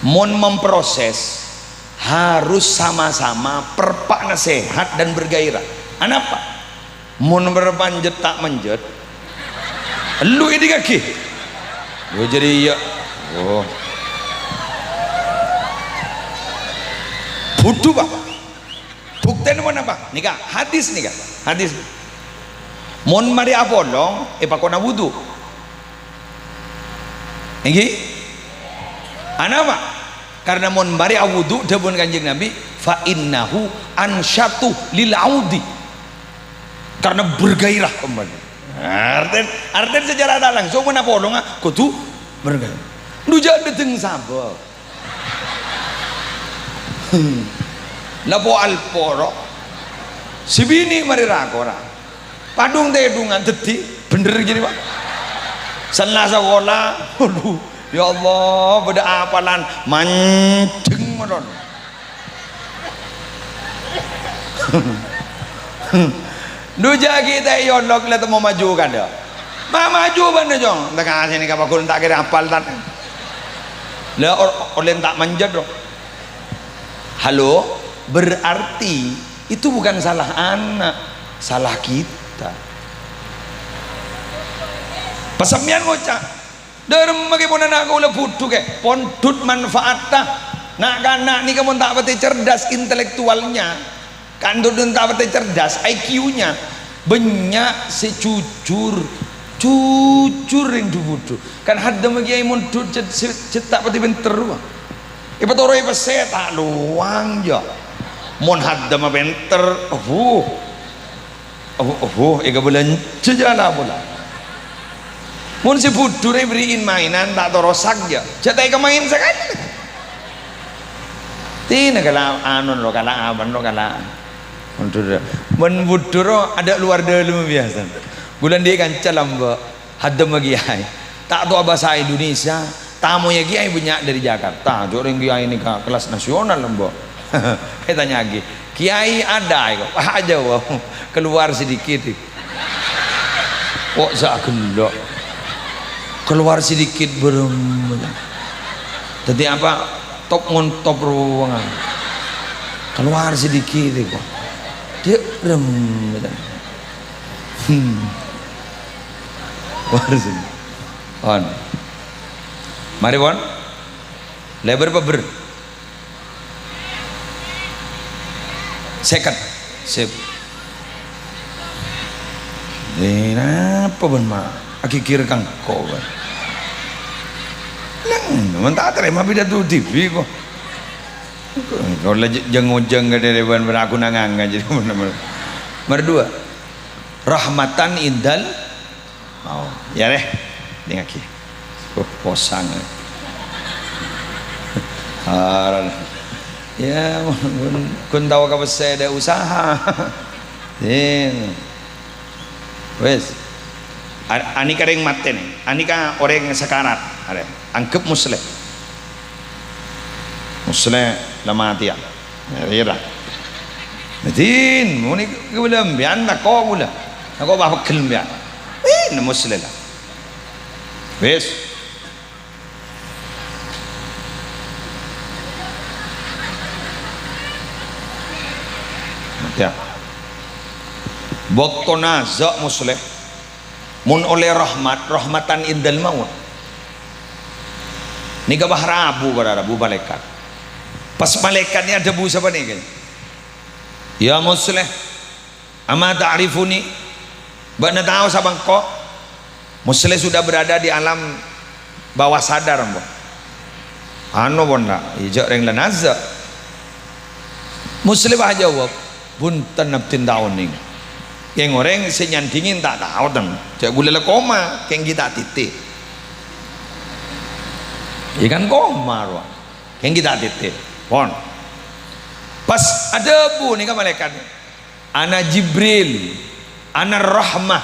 mon memproses harus sama-sama perpak nasihat dan bergairah apa mon berpanjat tak manjat lu ini kaki gue jadi ya butuh pak buktinya mana pak nikah hadis mon mari apolong pakona wudu ini apa karena mon mari awudu dabun kanjeng Nabi fa innahu ansyatu lil audi karena bergairah kembali artinya sejarah tak langsung mana polong kudu bergairah lu jangan deteng sabar lapo alporo si bini mari rakora padung tedungan teti bener gini pak salah sekolah aduh ya Allah beda apalan mancing madon duja kita yolok lihat mau maju kan dah maju mana jong tak kasih ni kapakul tak kira apal tak lah orang tak manjat dong halo berarti itu bukan salah anak salah kita pasamian ngocak derem bagaimana nak kau leputu ke pondut manfaatnya nak kanak ni kamu tak berarti cerdas intelektualnya kan tak berarti cerdas IQ-nya banyak secujur jujur yang dubudu kan hadda magi mun cetak pati benter wa ipa toro ipa seta luang ya mun hadda ma benter ega bulan jejala pula mun si budu re beriin mainan tak toro sagja cetak ika main sekali tina kala anon lo kala aban lo kala mun budu ro ada luar dalam biasa bulan dia kan calam ba hadam lagi ai tak tahu bahasa Indonesia tamu ya kiai banyak dari Jakarta joreng kiai ini ke kelas nasional lembo saya tanya lagi kiai ada kok aja wow keluar sedikit kok sak gelok keluar sedikit berem jadi apa top ngontop ruangan keluar sedikit kok dia rem on mari on lebar apa second sip apa ben ma aki kira kang ko ban nang tak terima pidato TV kok kalau jeng-jeng gede ban aku nangang jadi nomor dua rahmatan indal mau ya deh dengar ki posang ya kun tahu ka saya ada usaha wes ani kareng maten ani ka orang sekarat ada angkep muslim lama mati ya ira Medin, muni kebelam bian nak kau mula, nak kau bawa kelem bian, nama muslim lah, bes, ya, waktu nazak muslim, mun oleh rahmatan indal maut, ni gabah rabu berarabu malaikat, pas malaikatnya ada bu siapa ni kan? Ya muslim ama ta'rifuni bana tahu sabang kok muslim sudah berada di alam bawah sadar mbok anu bonda ijak reng lanazza muslim aja jawab bunten naptin tahun ning yang orang senyandingin tak tahu teng cak gula koma keng kita titik ikan koma ruang keng kita titik pon pas ada bu nih kan malaikat ana Jibril ana rahmah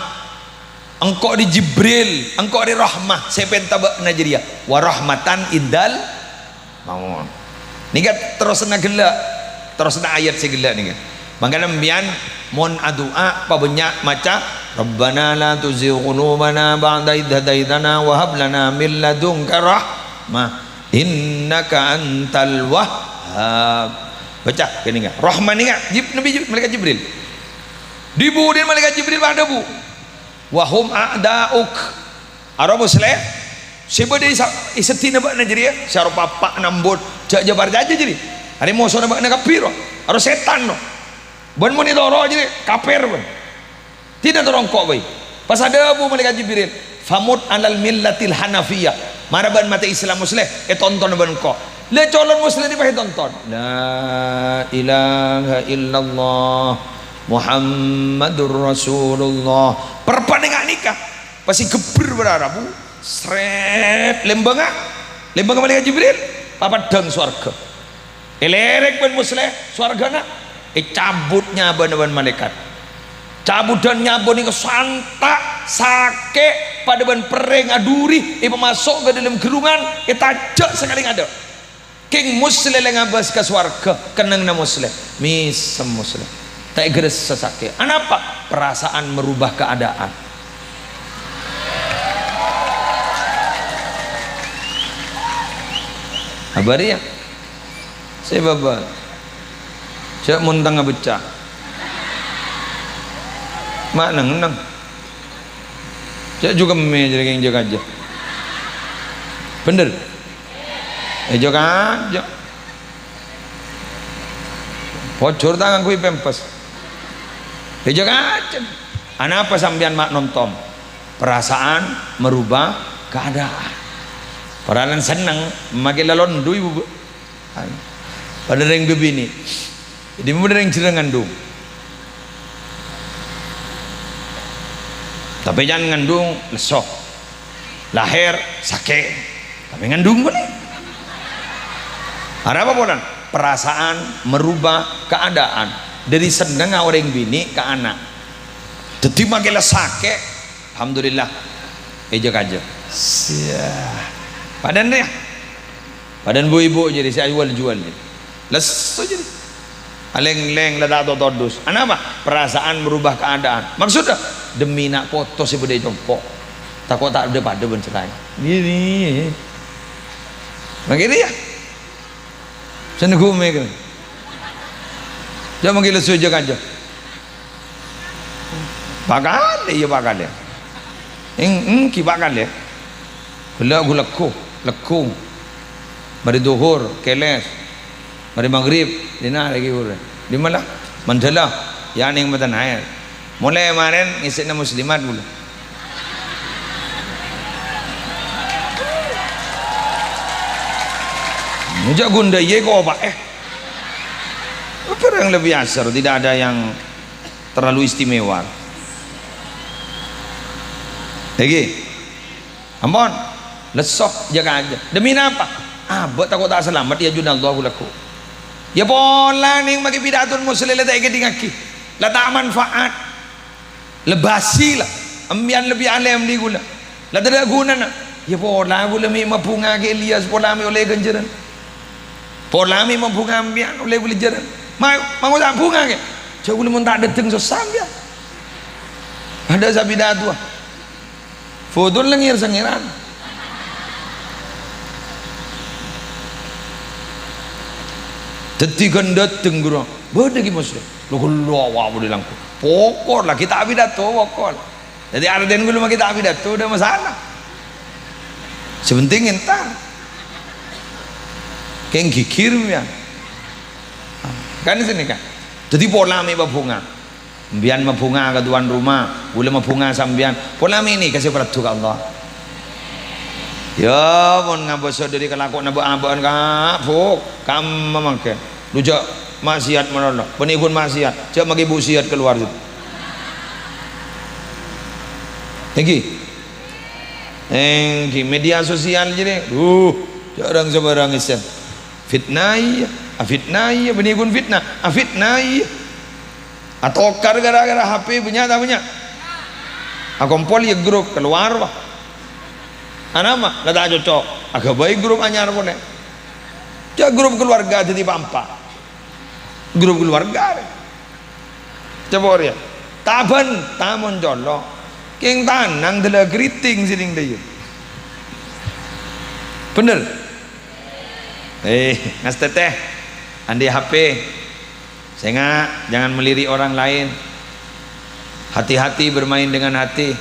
engkau di Jibril engkau di rahmah saya pentabak najriya wa rahmatan indal maun nih kan terus na gelak terus na ayat segala nih kan makanya mbian mon adua pa banyak maca rabbana la tuzigh qulubana ba'da idh hadaitana wa hab lana min ladunka rahmah innaka antal wahhab baca kan ingat rahman ingat malaikat Jibril dibudin malaikat Jibril pada bu wahum a'dauk arah muslim siapa dia isetina bak najriya sarupa pak nambut jak jabar jaja jadi hari musuh nabak nakapiro arah setan no bon muni doro jadi kafir bon tidak terongkok baik pas ada bu malaikat Jibril famut alal millatil hanafiyah maraban mata Islam muslim tonton ban kok le colon muslim di pakai tonton la ilaha illallah Muhammadur Rasulullah perpandengan nikah pasti geber berarabu seret lembaga malaikat Jibril papadang swarga elerek ben muslim swargana cabutnya ban malaikat cabut dan nyabon ini santak sake pada ban pereng aduri masuk ke dalam gerungan tajak sekali ada king muslim yang ngabas ke swarga kenang na muslim misem muslim tak geres sesake apa perasaan merubah keadaan abari ya saya baba saya muntang ngabecah mak nang saya juga meja yang jaga aja bener jaga aja bocor tangan kui pempes jaga aja anak apa sambian mak nonton Perasaan merubah keadaan. Perasaan senang memakai lalon du ibu. Pada ring bini. Jadi mudah ring cereng ngandung. Tapi jangan ngandung lesok. Lahir sakit. Tapi ngandung boleh. Ada apa bulan? Perasaan merubah keadaan dari seneng orang bini ke anak. Jadi makin sakit, alhamdulillah, ejek aja. Padan ya, padan bu ibu jadi saya jual jadi, lesu jadi, aleng-leng ledak todus. Apa? Perasaan merubah keadaan. Maksudnya demi nak foto si bude jompo, takut tak ada pada bencerai. Gini, begitu ya. Sana gume kan. Jangan manggil lesu aja. Bakal ya bakal ya. Ki bakal ya. Gula lekung. Mari duhur keles. Mari maghrib dina lagi ure. Di mana? Mandala yang matan air. Mulai kemarin ngisina muslimat mula. Nujak gunda ye kok apa apa yang lebih asar, tidak ada yang terlalu istimewa lagi ampun lesok jaga aja demi apa abot takut tak selamat ya junallahu laku ya pola nih maki pidatul muslim la tak ngaki la tak manfaat lebasi lah ambian lebih alim di gula la tidak guna nak ya pola gula mi mapunga ke Elias pola mi oleh ganjaran pola mi mapunga ambian oleh gula jaran mau tak bunga ke jauh lemon tak datang sesambia ada sabidat tua foto lengir sangiran tetikan datang guru beda gimana sih lo kalau awak boleh langkau pokok lah kita abidat tu pokok jadi ada den gulu kita abidat tu udah masalah sebenting entar keng kikir ya kan di sini kan jadi pola mi bunga bian mabunga ke tuan rumah boleh mabunga sambian pola mi ini kasih peratu ke Allah ya pun ngabosok dari kelakon nabo abon kapuk kam memakai lujak maksiat menolak penikun maksiat cak magi busiat keluar situ lagi media sosial jadi jarang sebarang isen fitnah afitnai benikun fitnah afitnai atau gara-gara HP punya tak punya akompol ya grup keluar wah anama lah tak cocok agak baik grup anyar pun ya grup keluarga jadi pampa grup keluarga coba ya taban tamun jolok king tanang dela greeting sining deh bener ngas teteh andi HP sehingga jangan melirik orang lain hati-hati bermain dengan hati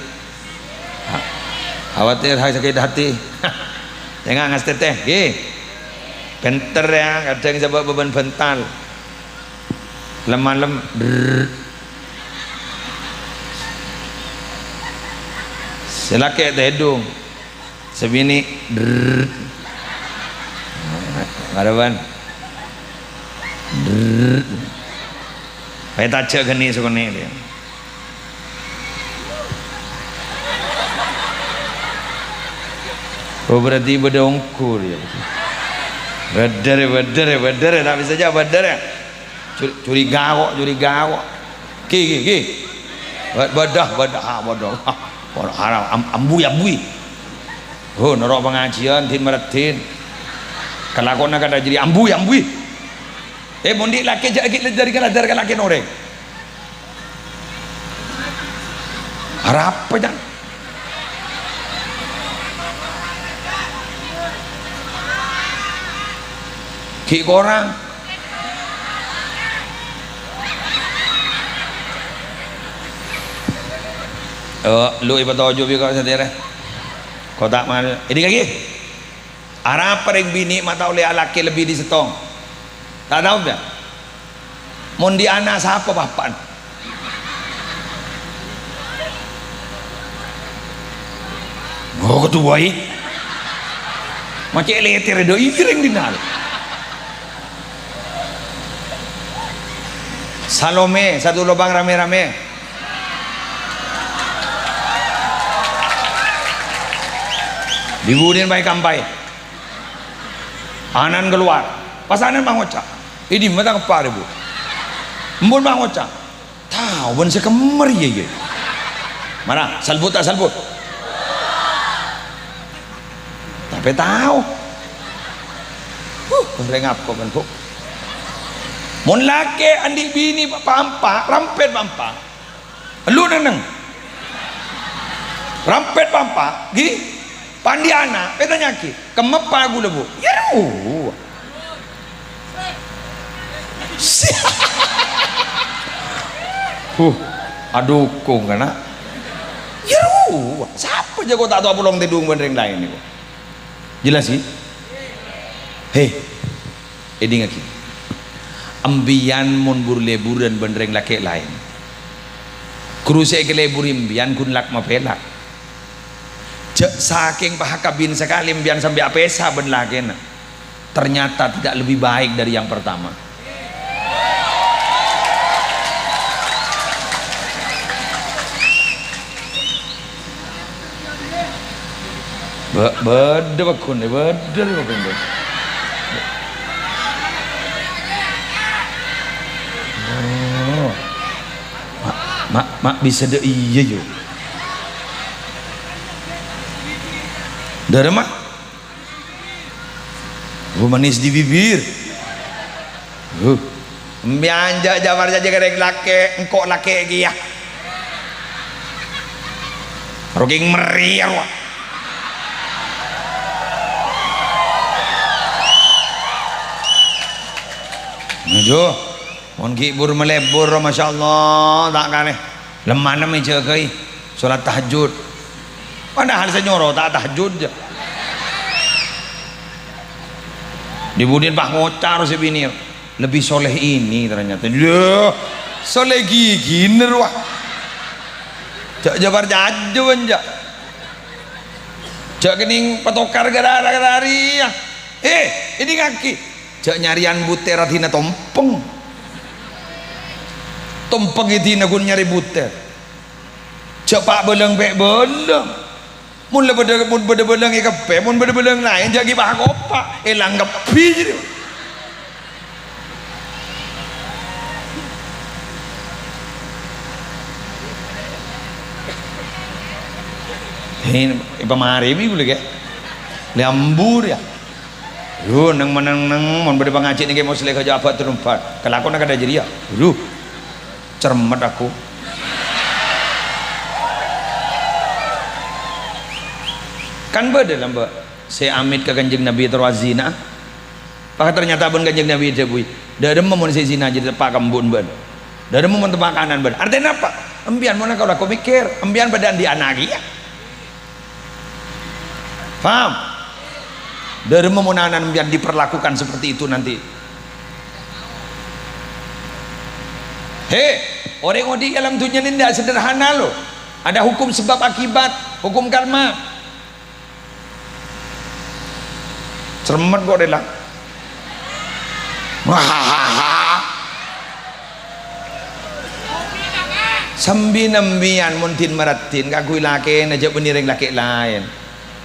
khawatir sakit hati jangan ngas teteh benter ya kadang sebab beban bental lemah-lem selake tedung sebini ngaraban Pay taca gani sukuni dia. Oh berarti bedongkur ya. Bedere tak bisa aja bedere. Curiga kok. Ki. Bodoh. Haram ambui. Oh norok pengajian tin maratin. Kelakon nak ada jadi ambui. Mondi laki jadi dari kaladar laki noreng. Harap apa jangan? Ki korang. Lu iba tojo bi kau sendiri. Kau tak mana? Ini lagi. Harap pereng bini mata oleh laki lebih di setong. Tak tahu dah. Mondi anak siapa bapak? Oh kedua macam leter do iring dinal. Salome satu lubang rame-rame. Dibudin baik kampai. Anan keluar. Pas anan bang Oca. Ini mata kepar ibu. Embun bang Oca. Tahu ben sekemer ye. Mana? Salbut tak salbut? Tapi tahu. Rengap kok kan bu. Mon laki andi bini pampa, rampet pampa. Lu neneng. Rampet pampa, gi pandiana, petanya ki, kemepa gula bu. Ya lu. Aduh kong kana. Ya lu. Siapa jago tak tahu pulang tidung benereng lain ni. Jelas sih? Hei, ini ngaki. Ambian mun burlebur dan benereng laki lain. Kruse ke lebur imbian kun lak mapelak. Saking pahakabin sekali imbian sampai apesa ben laki na. Ternyata tidak lebih baik dari yang pertama. Beda bakun, beda bakun. Mak bisa de iya yo. Dari mak? Manis di bibir. Mianja jamar jaja kereng lake, engkok lake kia. Roging meriah wah. Njo, mon kibur melebur, masya Allah, tak kane. Lemah nama cekai, solat tahajud. Padahal senyoro tak tahajud je. Dibudin pak ngocar si bini, lebih soleh ini ternyata. Dia soleh gigi nerwah. Jak jabar jaju anja. Jak kening patokar gara-gara ya. Ini kaki. Jak nyarian buter atina tompeng. Tompeng itina gun nyari buter. Jak pak beleng pek beleng. Mun le bede beleng ikepe, mun bede beleng lain jagi pak kopak, elang kepi jadi. Ini pemari ini boleh ke? Lembur ya. Yo nang menang mon bede pengaji ni ke mau selek aja apa terumpat. Kalau aku nak ada jadi ya. Cermat aku. Kan beda lah mbak. Saya amit ke kanjeng Nabi terwazina. Pak ternyata pun kanjeng Nabi jabui. Dari mau saya zina jadi tepak kambun ben. Dari mau tepak kanan ben. Artinya apa? Embian mana kalau aku mikir. Embian badan di anagi ya. Paham? Dari memunanan biar diperlakukan seperti itu nanti. Orang di alam dunia ini tidak sederhana loh. Ada hukum sebab akibat, hukum karma. Cermat kok delang. Sambi-nambian muntin maratin kakui laki aja beniring laki lain.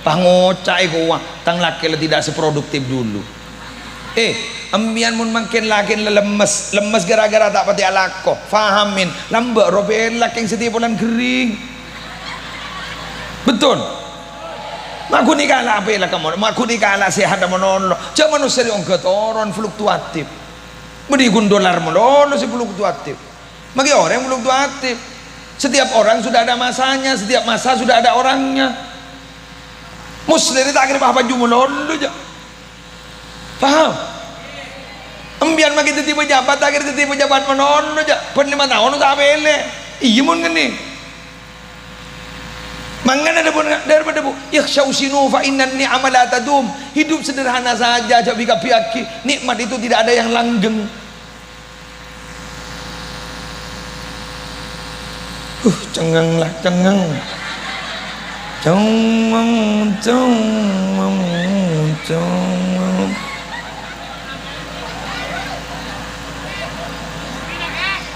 Pangocai gua tang laki tidak seproduktif dulu. Ambian mun makin laki lemes gara-gara tak pati alako. Fahamin lambak robel laki yang setiap bulan kering. Betul. Maku ni kala apa lah kamu? Maku ni kala sehat dan menolong. Jangan manusia yang ketoron fluktuatif. Beri dolar menolong si fluktuatif. Bagi orang yang fluktuatif. Setiap orang sudah ada masanya, setiap masa sudah ada orangnya. Muslim tak kira apa jumlah lolo je. Faham? Ambian magi tiba jabat tak kira tiba jabat menolong je. Pen 5 tahun tak bele. Iya mun gini. Mangan ada pun daripada bu. Yakhshawsinu fa innan ni'ama la tadum. Hidup sederhana saja aja bika piaki. Nikmat itu tidak ada yang langgeng. Cengang lah, cengang.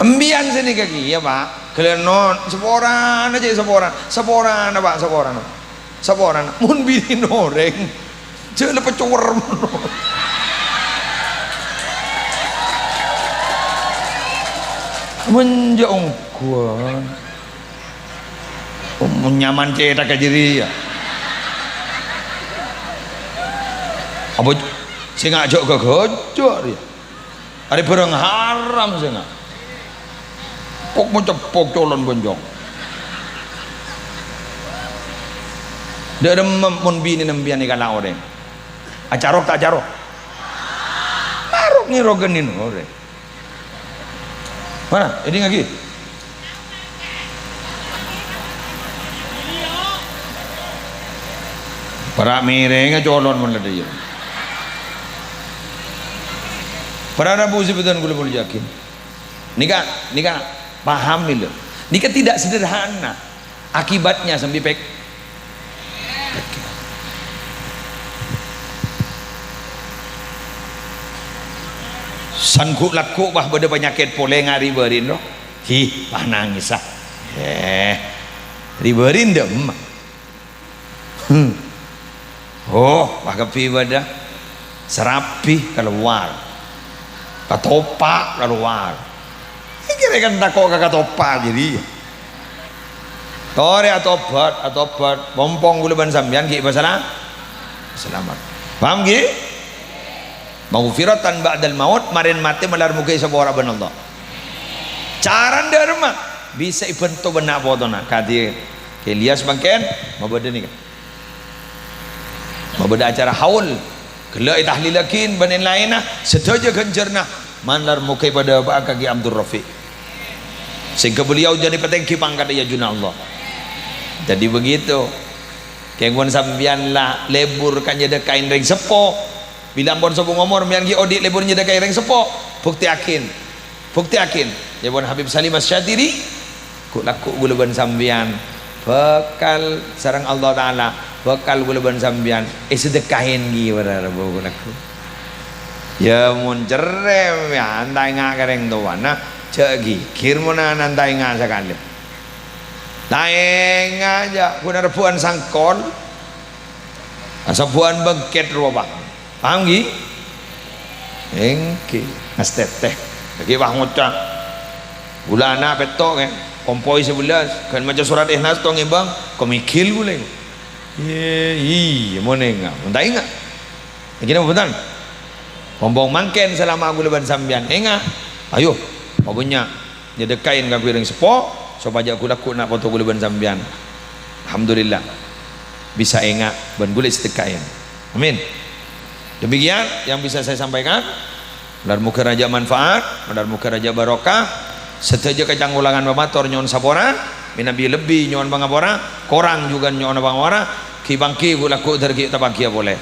Embian sini kaki ya Pak. Kalian non seporan aja seporan Pak seporan. Mun bini noreng, jangan lepas cuwer. Menjauh kuan, nyaman cetak ke diri ya. Apa sih ngajak ke gojok dia? Ada barang haram sih nggak? Pok mau cepok colon bonjong. Dia ada membini nembian ikan orang. Acarok tak acarok? Marok ni rogenin orang. Mana? Ini lagi. Para mirengnya colon mana dia? Para Rabu sebutan gula boleh yakin. Nikah. Paham nih loh, nikah tidak sederhana akibatnya sampai pek sangkut laku bah pada penyakit pole ngari berin loh bah nangis ah riberin dem oh bah kepi pada serapi keluar katopak keluar kira kan takut kakak topa jadi tore atobat pompong gula ban sambian ki masalah selamat paham ki maghfiratan ba'dal maut marin mati melar muka sabora ban Allah caran dharma bisa ibentuk benak potona kadi Elias bangken mabada ni mabada acara haul gelak tahlilakin banin lainah sedaja genjerna malar muka pada Pak Kaki Abdul Rafiq sehingga beliau jadi petengki pangkat ya juna Allah. Jadi begitu kengwan sambian lah lebur kan jadi kain ring sepo bila bon sopo ngomor mian ki odik lebur jadi kain ring sepo bukti yakin ya bon Habib Salim Asyadiri ku laku gulaban sambian bekal sarang Allah Ta'ala bekal gulaban sambian sedekahin gi pada rabu laku ya mun cerem ya antai ngak kereng tuana cegi kirmuna nantai nga sakali naeng aja kuna rebuan sangkol asabuan bengket robak paham gi engki asteteh lagi bah ngucap bulana petok kompoi 11 kan macam surat ikhlas tong bang komikil guleng monenga nantai nga lagi nama betul pompong mangken selama gulaban sambian enga ayo pokoknya nyedekain ka piring sepo supaya aku laku nak foto gula ban sambian alhamdulillah bisa enggak ban gula sedekain amin demikian yang bisa saya sampaikan mudah muka raja manfaat mudah muka raja barokah seteja kecanggulangan mamator nyon sapora minabi lebih nyon bangapora korang juga nyon bangapora kibangki gula ku dari tabakia boleh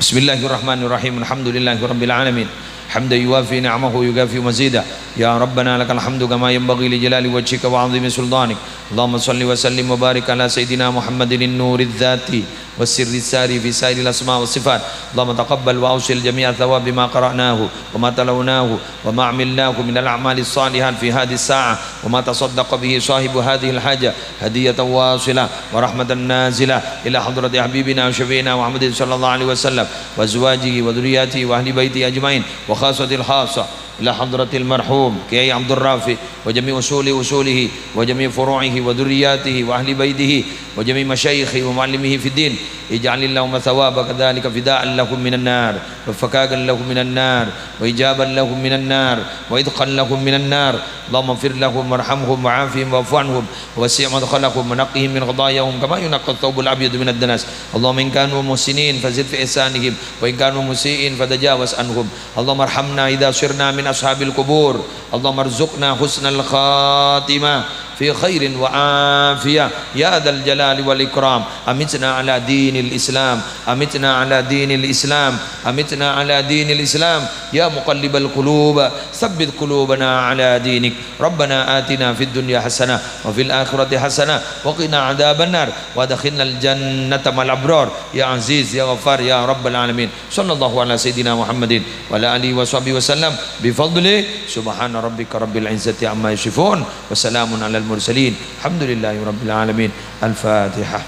bismillahirrahmanirrahim alhamdulillahirabbil alamin حمدا يوافي نعمه ويكافئ مزيدا يا ربنا لك الحمد كما ينبغي لجلال وجهك وعظيم سلطانك اللهم صل وسلم وبارك على سيدنا محمد النور الذاتي والسر الساري في سائر الأسماء والصفات اللهم تقبل وأوصل جميع ثواب ما قرأناه وما تلوناه وما عملناه من الأعمال الصالحات في هذه الساعة وما تصدق به صاحب هذه الحاجة هدية واصلة ورحمة نازلة إلى حضرة حبيبنا وشفينا محمد صلى الله عليه وسلم وأزواجه وذرياته وأهل بيته أجمعين وخاصة الخاصة إلى حضرة المرحوم كي عبد الرافع وجميع أصوله وجميع فروعه وذرياته وأهل بيته وجميع مشايخه ومعلمه في الدين اجعل اللهم ثوابك ذلك فداء لكم من النار وفكاكا لكم من النار وإجابا لكم من النار وإدخا لكم من النار اللهم اغفر لهم وارحمهم وعافهم واعف عنهم ووسع مدخلهم ونقهم من خطاياهم كما ينقى الثوب الأبيض من الدنس اللهم إن كانوا محسنين فزد في إحسانهم وإن كانوا مسيئين فتجاوز عنهم اللهم ارحمنا إذا صرنا من أصحاب القبور اللهم ارزقنا حسن الخاتمة في في خير وعافية يا ذا الجلال والإكرام أمتنا على دين الإسلام أمتنا على دين الإسلام أمتنا على دين الإسلام يا مقلب القلوب ثبت قلوبنا على دينك ربنا آتنا في الدنيا حسنة وفي الآخرة حسنة وقنا عذاب النار وادخلنا الجنة مع الأبرار يا عزيز يا غفار يا رب العالمين صلى الله على سيدنا محمد وعلى آله وصحبه وسلم بفضله سبحان ربك رب العزة عما يصفون وسلام على المرسلين الحمد لله رب العالمين الفاتحة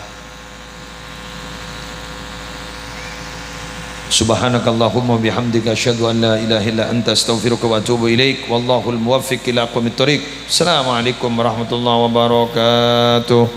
سبحانك اللهم وبحمدك أشهد أن لا إله إلا أنت أستغفرك وأتوب إليك والله الموفق إلى أقوم الطريق السلام عليكم ورحمة الله وبركاته.